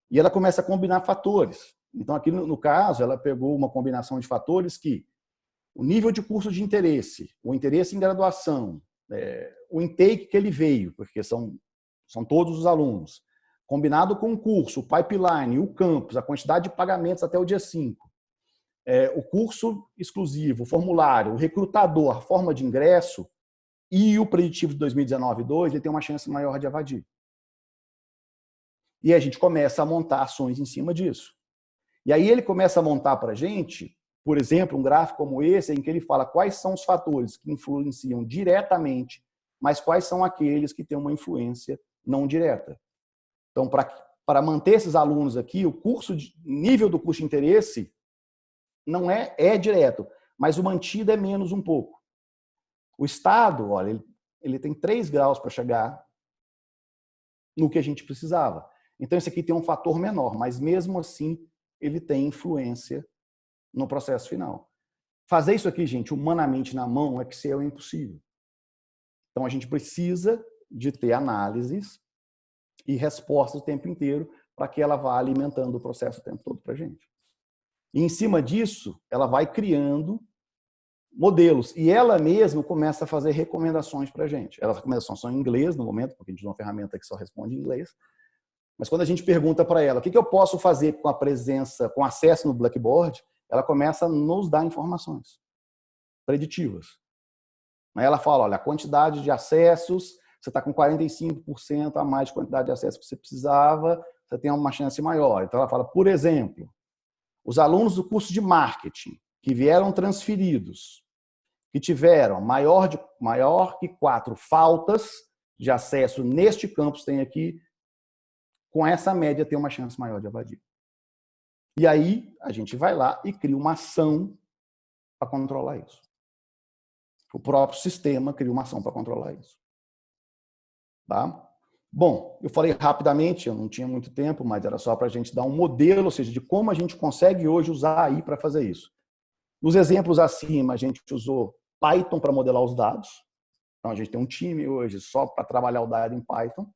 C: E ela começa a combinar fatores. Então, aqui no caso, ela pegou uma combinação de fatores que o nível de curso de interesse, o interesse em graduação, o intake que ele veio, porque são todos os alunos, combinado com o curso, o pipeline, o campus, a quantidade de pagamentos até o dia 5, o curso exclusivo, o formulário, o recrutador, a forma de ingresso e o preditivo de 2019-2, ele tem uma chance maior de evadir. E a gente começa a montar ações em cima disso. E aí ele começa a montar para a gente, por exemplo, um gráfico como esse, em que ele fala quais são os fatores que influenciam diretamente, mas quais são aqueles que têm uma influência não direta. Então, para manter esses alunos aqui, o nível do curso de interesse não é direto, mas o mantido é menos um pouco. O Estado, olha, ele tem 3 graus para chegar no que a gente precisava. Então, esse aqui tem um fator menor, mas mesmo assim ele tem influência no processo final. Fazer isso aqui, gente, humanamente na mão, Excel é impossível. Então, a gente precisa de ter análises e respostas o tempo inteiro para que ela vá alimentando o processo o tempo todo para a gente. E, em cima disso, ela vai criando modelos. E ela mesma começa a fazer recomendações para a gente. As recomendações são em inglês no momento, porque a gente usa uma ferramenta que só responde em inglês. Mas quando a gente pergunta para ela o que eu posso fazer com a presença, com acesso no Blackboard, ela começa a nos dar informações preditivas. Aí ela fala, olha, a quantidade de acessos, você está com 45% a mais de quantidade de acessos que você precisava, você tem uma chance maior. Então ela fala, por exemplo, os alunos do curso de marketing que vieram transferidos, que tiveram maior que 4 faltas de acesso neste campus tem aqui, com essa média tem uma chance maior de evadir. E aí a gente vai lá e cria uma ação para controlar isso. O próprio sistema cria uma ação para controlar isso. Tá? Bom, eu falei rapidamente, eu não tinha muito tempo, mas era só para a gente dar um modelo, ou seja, de como a gente consegue hoje usar aí para fazer isso. Nos exemplos acima, a gente usou Python para modelar os dados. Então, a gente tem um time hoje só para trabalhar o dado em Python.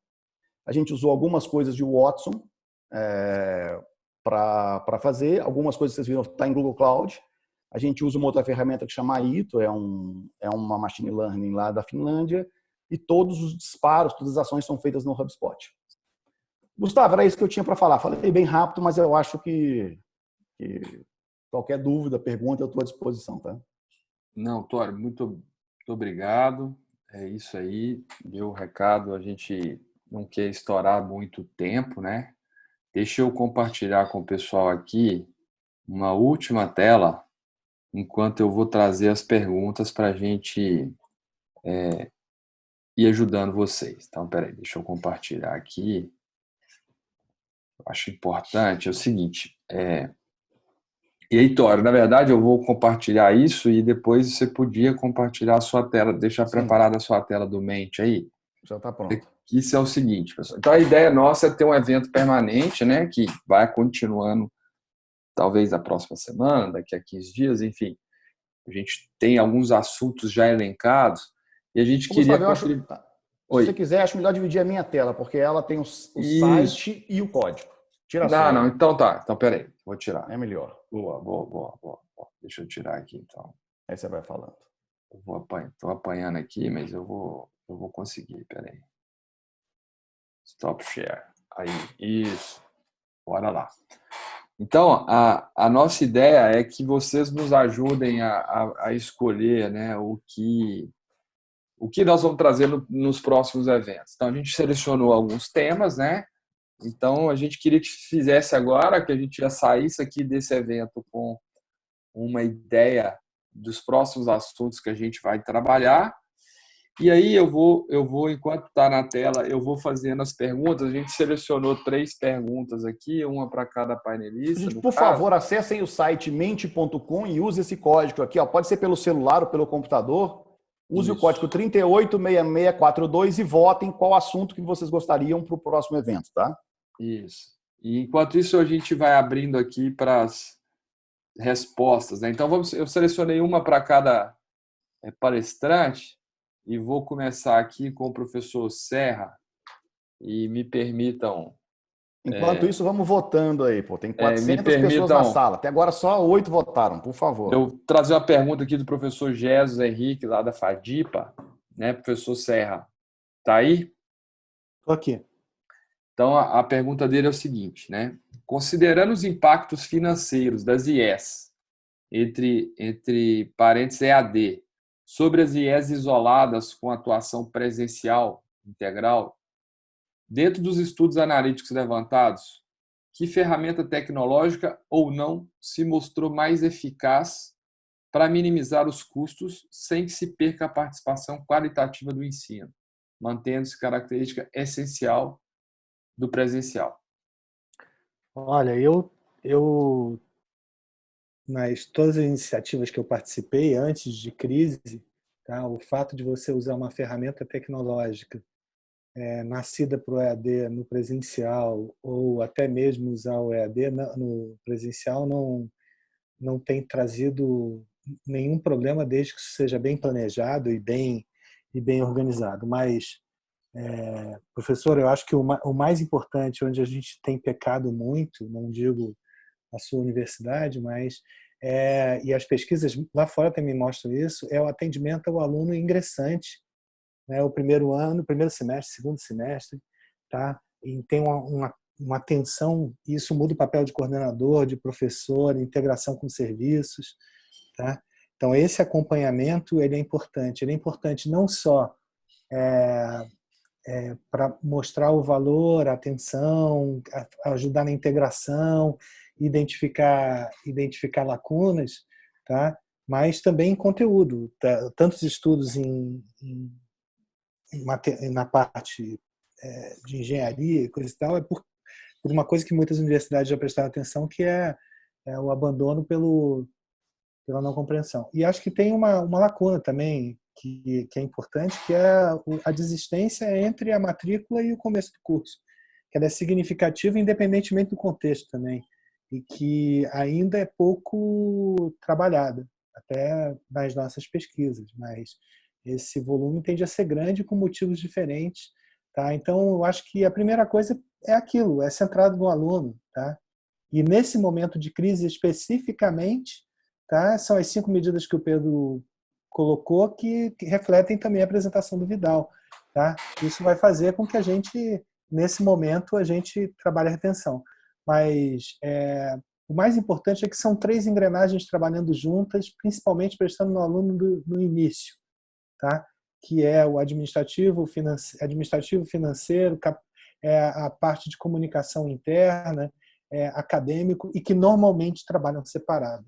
C: A gente usou algumas coisas de Watson para fazer. Algumas coisas que vocês viram está em Google Cloud. A gente usa uma outra ferramenta que chama Ito, é uma machine learning lá da Finlândia. E todos os disparos, todas as ações são feitas no HubSpot. Gustavo, era isso que eu tinha para falar. Falei bem rápido, mas eu acho que qualquer dúvida, pergunta, eu estou à disposição. Tá?
A: Não, Tório, muito obrigado. É isso aí, deu o recado. A gente não quer estourar muito tempo, né? deixa eu compartilhar com o pessoal aqui uma última tela, enquanto eu vou trazer as perguntas para a gente ir ajudando vocês. Então, peraí, deixa eu compartilhar aqui. Eu acho importante, é o seguinte, e aí, Tório, na verdade, eu vou compartilhar isso e depois você podia compartilhar a sua tela, deixar preparada a sua tela do Mente aí.
C: Já está pronto.
A: Isso é o seguinte, pessoal. Então, a ideia nossa é ter um evento permanente, né, que vai continuando, talvez na próxima semana, daqui a 15 dias, enfim. A gente tem alguns assuntos já elencados e a gente queria...
C: Se você quiser, acho melhor dividir a minha tela, porque ela tem o site e o código. Tira a sua.
A: Não, então tá. Então, peraí. Vou tirar.
C: É melhor.
A: Boa. Deixa eu tirar aqui, então.
C: Aí você vai falando.
A: Estou apanhando aqui, mas eu vou conseguir. Peraí. Stop share. Aí, isso. Bora lá. Então, a nossa ideia é que vocês nos ajudem a escolher, né, o que nós vamos trazer nos próximos eventos. Então, a gente selecionou alguns temas, né? Então, a gente queria que fizesse agora, que a gente já saísse aqui desse evento com uma ideia dos próximos assuntos que a gente vai trabalhar. E aí eu vou enquanto está na tela, eu vou fazendo as perguntas. A gente selecionou 3 perguntas aqui, uma para cada painelista.
C: Gente, por favor, acessem o site mente.com e use esse código aqui. Ó. Pode ser pelo celular ou pelo computador. Use o código 386642 e votem qual assunto que vocês gostariam para o próximo evento, tá?
A: Isso. E enquanto isso, a gente vai abrindo aqui para as respostas, né? Então, eu selecionei uma para cada palestrante e vou começar aqui com o professor Serra e me permitam...
C: Enquanto isso, vamos votando aí. Pô. Tem 400 pessoas na sala. Até agora só 8 votaram, por favor.
A: Eu trazer uma pergunta aqui do professor Jesus Henrique, lá da FADIPA, né? Professor Serra, tá aí?
B: Estou aqui.
A: Então, a pergunta dele é o seguinte, né? Considerando os impactos financeiros das IES, entre parênteses EAD, sobre as IES isoladas com atuação presencial integral, dentro dos estudos analíticos levantados, que ferramenta tecnológica ou não se mostrou mais eficaz para minimizar os custos sem que se perca a participação qualitativa do ensino, mantendo-se característica essencial do presencial?
B: Olha, nas todas as iniciativas que eu participei antes de crise, tá, o fato de você usar uma ferramenta tecnológica nascida para o EAD no presencial ou até mesmo usar o EAD no presencial não tem trazido nenhum problema desde que isso seja bem planejado e bem organizado. Mas professor, eu acho que o mais importante, onde a gente tem pecado muito, não digo a sua universidade, mas e as pesquisas lá fora também mostram isso, é o atendimento ao aluno ingressante, né, o primeiro ano, primeiro semestre, segundo semestre, tá? E tem uma atenção, e isso muda o papel de coordenador, de professor, integração com serviços, tá? Então esse acompanhamento ele é importante não só para mostrar o valor, a atenção, ajudar na integração, identificar lacunas, tá? Mas também em conteúdo. Tá? Tantos estudos na parte de engenharia e coisa e tal, é por uma coisa que muitas universidades já prestaram atenção, que é o abandono pela não compreensão. E acho que tem uma lacuna também, que é importante, que é a desistência entre a matrícula e o começo do curso. Que ela é significativa independentemente do contexto também. E que ainda é pouco trabalhada, até nas nossas pesquisas. Mas esse volume tende a ser grande por motivos diferentes. Tá? Então, eu acho que a primeira coisa é aquilo, é centrado no aluno. Tá? E nesse momento de crise especificamente, tá? São as 5 medidas que o Pedro colocou que refletem também a apresentação do Vidal. Tá? Isso vai fazer com que a gente, nesse momento, a gente trabalhe a retenção. Mas o mais importante é que são 3 engrenagens trabalhando juntas, principalmente prestando no aluno no início, tá? Que é o administrativo, financeiro, a parte de comunicação interna, acadêmico, e que normalmente trabalham separadas.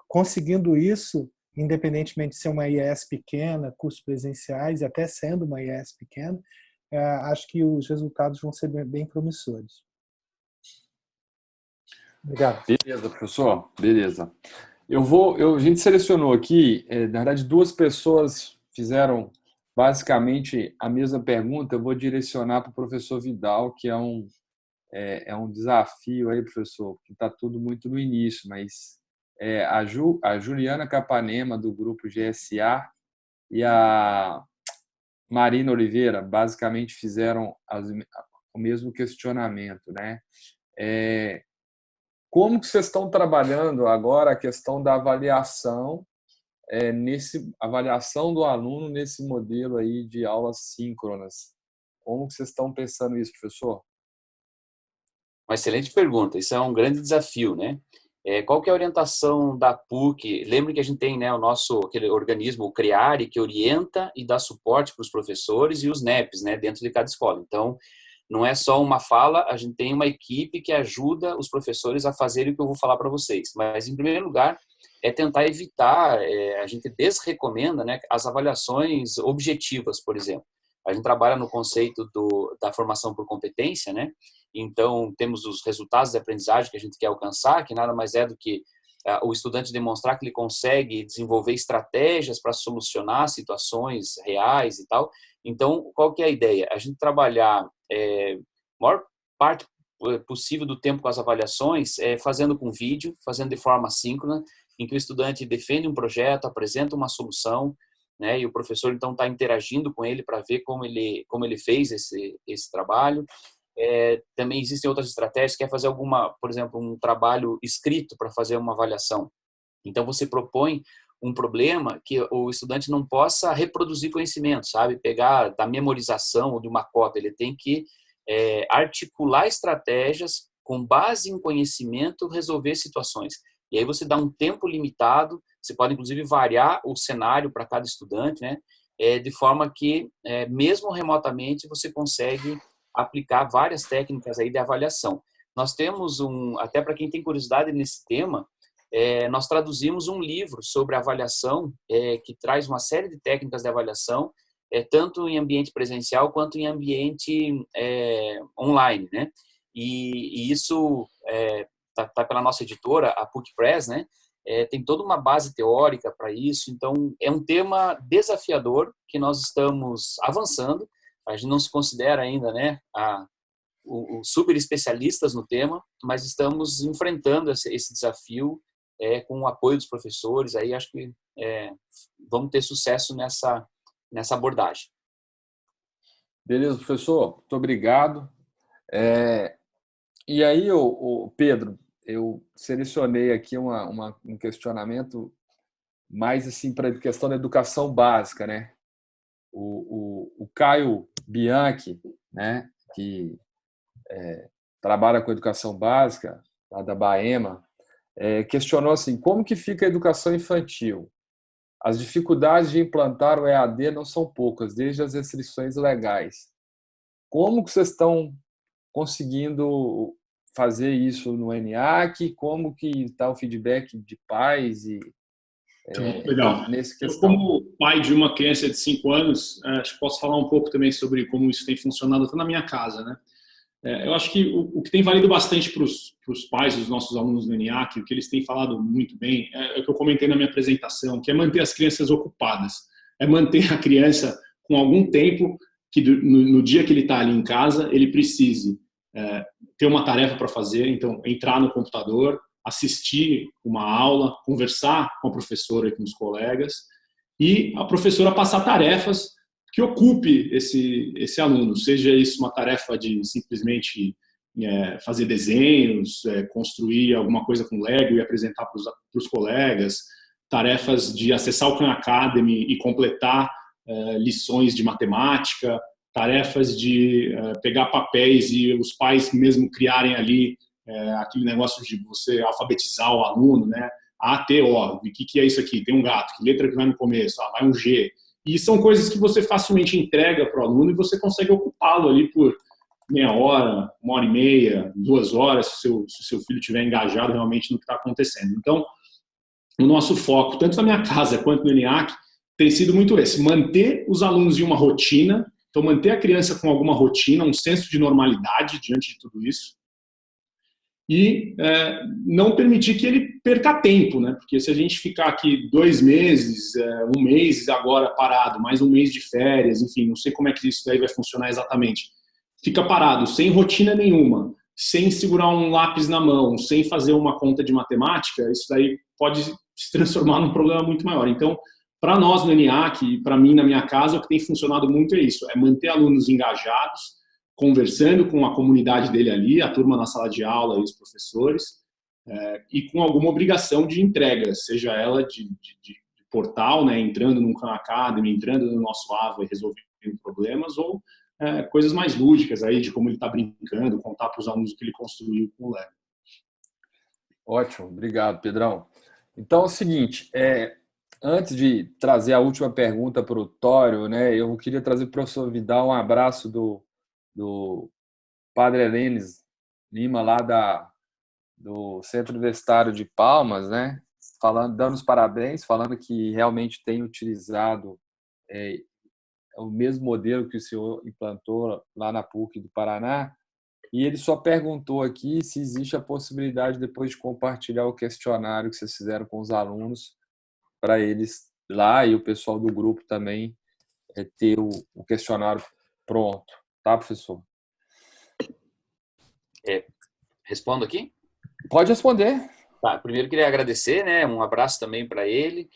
B: Conseguindo isso, independentemente de ser uma IES pequena, cursos presenciais, e até sendo uma IES pequena, acho que os resultados vão ser bem promissores. Obrigado.
A: Beleza, professor. Beleza. A gente selecionou aqui, na verdade, 2 pessoas fizeram basicamente a mesma pergunta. Eu vou direcionar para o professor Vidal, que é um desafio aí, professor, que está tudo muito no início, mas a Juliana Capanema, do grupo GSA, e a Marina Oliveira, basicamente fizeram o mesmo questionamento, né? Como que vocês estão trabalhando agora a questão da avaliação, avaliação do aluno nesse modelo aí de aulas síncronas? Como que vocês estão pensando isso, professor?
D: Uma excelente pergunta. Isso é um grande desafio, né? Qual que é a orientação da PUC? Lembre que a gente tem, né, aquele organismo, o CREARE, que orienta e dá suporte para os professores, e os NEPs, né, dentro de cada escola. Então, não é só uma fala, a gente tem uma equipe que ajuda os professores a fazerem o que eu vou falar para vocês. Mas, em primeiro lugar, é tentar evitar, a gente desrecomenda, né, as avaliações objetivas, por exemplo. A gente trabalha no conceito da formação por competência, né? Então, temos os resultados de aprendizagem que a gente quer alcançar, que nada mais é do que o estudante demonstrar que ele consegue desenvolver estratégias para solucionar situações reais e tal. Então, qual que é a ideia? A gente trabalhar a maior parte possível do tempo com as avaliações, fazendo com vídeo, fazendo de forma síncrona, em que o estudante defende um projeto, apresenta uma solução, né, e o professor então está interagindo com ele para ver como ele fez esse trabalho. Também existem outras estratégias, quer fazer por exemplo, um trabalho escrito para fazer uma avaliação. Então você propõe um problema que o estudante não possa reproduzir conhecimento, sabe? Pegar da memorização ou de uma cópia, ele tem que articular estratégias com base em conhecimento, resolver situações. E aí você dá um tempo limitado, você pode inclusive variar o cenário para cada estudante, né? De forma que, mesmo remotamente, você consegue aplicar várias técnicas aí de avaliação. Nós temos até para quem tem curiosidade nesse tema, nós traduzimos um livro sobre avaliação, que traz uma série de técnicas de avaliação, tanto em ambiente presencial quanto em ambiente online, né? E isso tá pela nossa editora, a PUC Press, né? Tem toda uma base teórica para isso. Então, é um tema desafiador que nós estamos avançando. A gente não se considera ainda, né, os super especialistas no tema, mas estamos enfrentando esse desafio com o apoio dos professores. Aí acho que vamos ter sucesso nessa abordagem.
A: Beleza, professor. Muito obrigado. E aí, Pedro, eu selecionei aqui um questionamento mais assim para a questão da educação básica, né? O Caio Bianchi, né, que trabalha com educação básica, lá da Baema, questionou assim: como que fica a educação infantil? As dificuldades de implantar o EAD não são poucas, desde as restrições legais. Como que vocês estão conseguindo fazer isso no ENIAC? Como que está o feedback de pais
E: Legal.
A: nessa
E: Eu,
A: questão?
E: como pai de uma criança de 5 anos, acho que posso falar um pouco também sobre como isso tem funcionado até na minha casa, né? Eu acho que o que tem valido bastante para os pais dos nossos alunos do ENIAC, o que eles têm falado muito bem, é o que eu comentei na minha apresentação, que é manter as crianças ocupadas, é manter a criança com algum tempo que no dia que ele está ali em casa, ele precise ter uma tarefa para fazer, então entrar no computador, assistir uma aula, conversar com a professora e com os colegas, e a professora passar tarefas que ocupe esse aluno, seja isso uma tarefa de simplesmente fazer desenhos, construir alguma coisa com Lego e apresentar para os colegas, tarefas de acessar o Khan Academy e completar lições de matemática, tarefas de pegar papéis e os pais mesmo criarem ali aquele negócio de você alfabetizar o aluno, né? A, T, O, o que é isso aqui? Tem um gato, que letra que vai no começo? Vai um G. E são coisas que você facilmente entrega para o aluno e você consegue ocupá-lo ali por meia hora, 1h30, 2 horas, se o seu filho estiver engajado realmente no que está acontecendo. Então, o nosso foco, tanto na minha casa quanto no ENIAC, tem sido muito esse, manter os alunos em uma rotina, então manter a criança com alguma rotina, um senso de normalidade diante de tudo isso, e não permitir que ele perca tempo, né? Porque se a gente ficar aqui 2 meses, 1 mês agora parado, mais 1 mês de férias, enfim, não sei como é que isso daí vai funcionar exatamente, fica parado, sem rotina nenhuma, sem segurar um lápis na mão, sem fazer uma conta de matemática, isso daí pode se transformar num problema muito maior. Então, para nós no ENIAC e para mim na minha casa, o que tem funcionado muito é isso, é manter alunos engajados, conversando com a comunidade dele ali, a turma na sala de aula e os professores, e com alguma obrigação de entrega, seja ela de portal, né, entrando no Khan Academy, entrando no nosso AVA e resolvendo problemas, ou coisas mais lúdicas aí, de como ele está brincando, contar para os alunos o que ele construiu com o Lego.
A: Ótimo, obrigado, Pedrão. Então é o seguinte, antes de trazer a última pergunta para o Tório, né, eu queria trazer para o professor Vidal um abraço do Padre Helenes Lima, lá do Centro Universitário de Palmas, né, dando os parabéns, falando que realmente tem utilizado o mesmo modelo que o senhor implantou lá na PUC do Paraná, e ele só perguntou aqui se existe a possibilidade depois de compartilhar o questionário que vocês fizeram com os alunos para eles lá e o pessoal do grupo também ter o questionário pronto, tá, professor?
D: Respondo aqui?
A: Pode responder.
D: Tá, primeiro queria agradecer, né? Um abraço também para ele.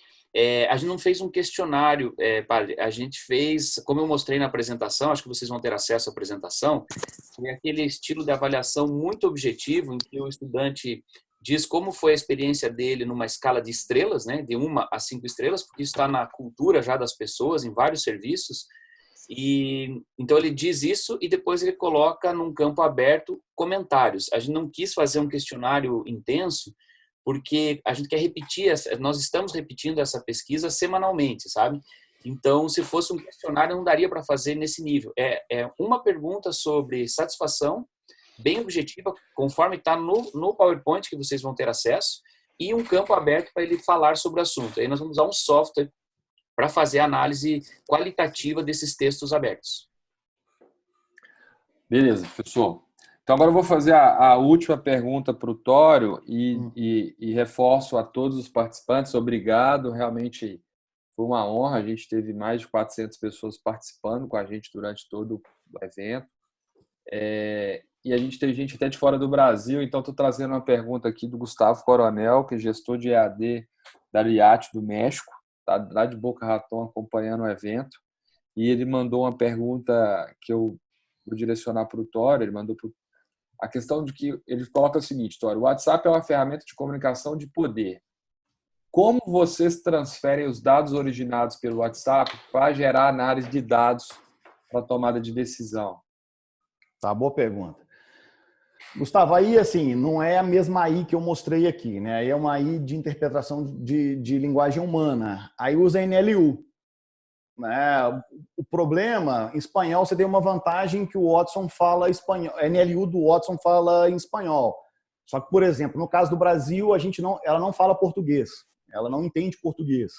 D: A gente não fez um questionário, padre. A gente fez, como eu mostrei na apresentação, acho que vocês vão ter acesso à apresentação, foi aquele estilo de avaliação muito objetivo, em que o estudante diz como foi a experiência dele numa escala de estrelas, né? De 1 a 5 estrelas, porque isso está na cultura já das pessoas, em vários serviços. E então ele diz isso e depois ele coloca num campo aberto comentários. A gente não quis fazer um questionário intenso, porque a gente quer repetir, nós estamos repetindo essa pesquisa semanalmente, sabe? Então, se fosse um questionário, não daria para fazer nesse nível. É uma pergunta sobre satisfação, bem objetiva, conforme está no PowerPoint que vocês vão ter acesso, e um campo aberto para ele falar sobre o assunto. Aí nós vamos usar um software para fazer a análise qualitativa desses textos abertos.
A: Beleza, professor. Então, agora eu vou fazer a última pergunta para o Tório e reforço a todos os participantes. Obrigado, realmente foi uma honra. A gente teve mais de 400 pessoas participando com a gente durante todo o evento. E a gente teve gente até de fora do Brasil, então estou trazendo uma pergunta aqui do Gustavo Coronel, que é gestor de EAD da LIAT do México, tá lá de Boca Raton acompanhando o evento. E ele mandou uma pergunta que eu vou direcionar para o Tório, ele mandou a questão de que ele coloca o seguinte, Tório, o WhatsApp é uma ferramenta de comunicação de poder. Como vocês transferem os dados originados pelo WhatsApp para gerar análise de dados para tomada de decisão?
C: Tá, boa pergunta. Gustavo, aí assim, não é a mesma AI que eu mostrei aqui, né? Aí é uma AI de interpretação de linguagem humana. Aí usa NLU. O problema, em espanhol, você tem uma vantagem que o Watson fala espanhol, a NLU do Watson fala em espanhol. Só que, por exemplo, no caso do Brasil, ela não fala português, ela não entende português.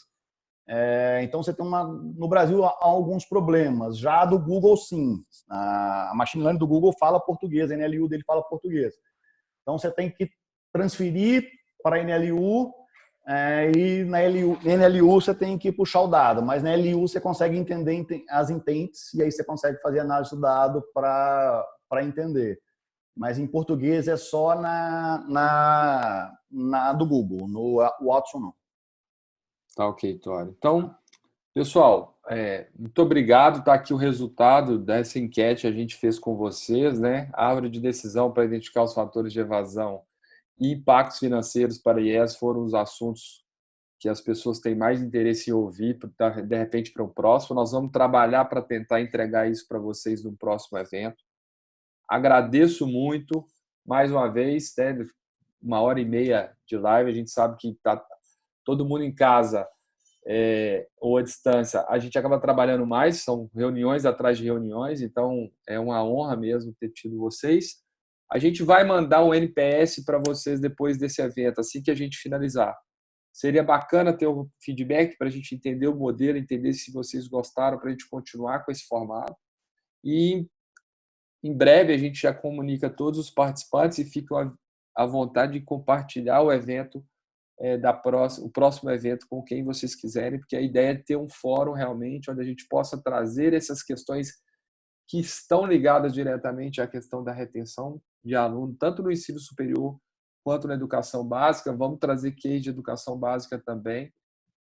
C: Então, você tem no Brasil há alguns problemas. Já a do Google, sim. A machine learning do Google fala português, a NLU dele fala português. Então, você tem que transferir para a NLU. E na NLU você tem que puxar o dado, mas na LU você consegue entender as intents e aí você consegue fazer análise do dado para entender. Mas em português é só na do Google, no Watson não.
A: Tá ok, Tório. Então, pessoal, muito obrigado. Está aqui o resultado dessa enquete que a gente fez com vocês, né? Árvore de decisão para identificar os fatores de evasão e impactos financeiros para IES foram os assuntos que as pessoas têm mais interesse em ouvir, de repente, para o próximo. Nós vamos trabalhar para tentar entregar isso para vocês no próximo evento. Agradeço muito, mais uma vez, né, 1h30 de live. A gente sabe que está todo mundo em casa ou à distância, a gente acaba trabalhando mais, são reuniões atrás de reuniões, então é uma honra mesmo ter tido vocês. A gente vai mandar o NPS para vocês depois desse evento, assim que a gente finalizar. Seria bacana ter um feedback para a gente entender o modelo, entender se vocês gostaram, para a gente continuar com esse formato. E em breve a gente já comunica a todos os participantes e ficam à vontade de compartilhar o evento, o próximo evento com quem vocês quiserem, porque a ideia é ter um fórum realmente onde a gente possa trazer essas questões que estão ligadas diretamente à questão da retenção de aluno, tanto no ensino superior quanto na educação básica. Vamos trazer case de educação básica também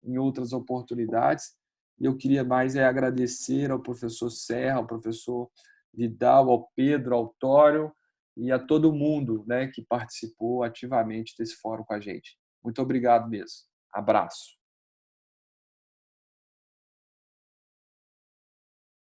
A: em outras oportunidades. E eu queria mais agradecer ao professor Serra, ao professor Vidal, ao Pedro, ao Tório e a todo mundo, né, que participou ativamente desse fórum com a gente. Muito obrigado mesmo. Abraço.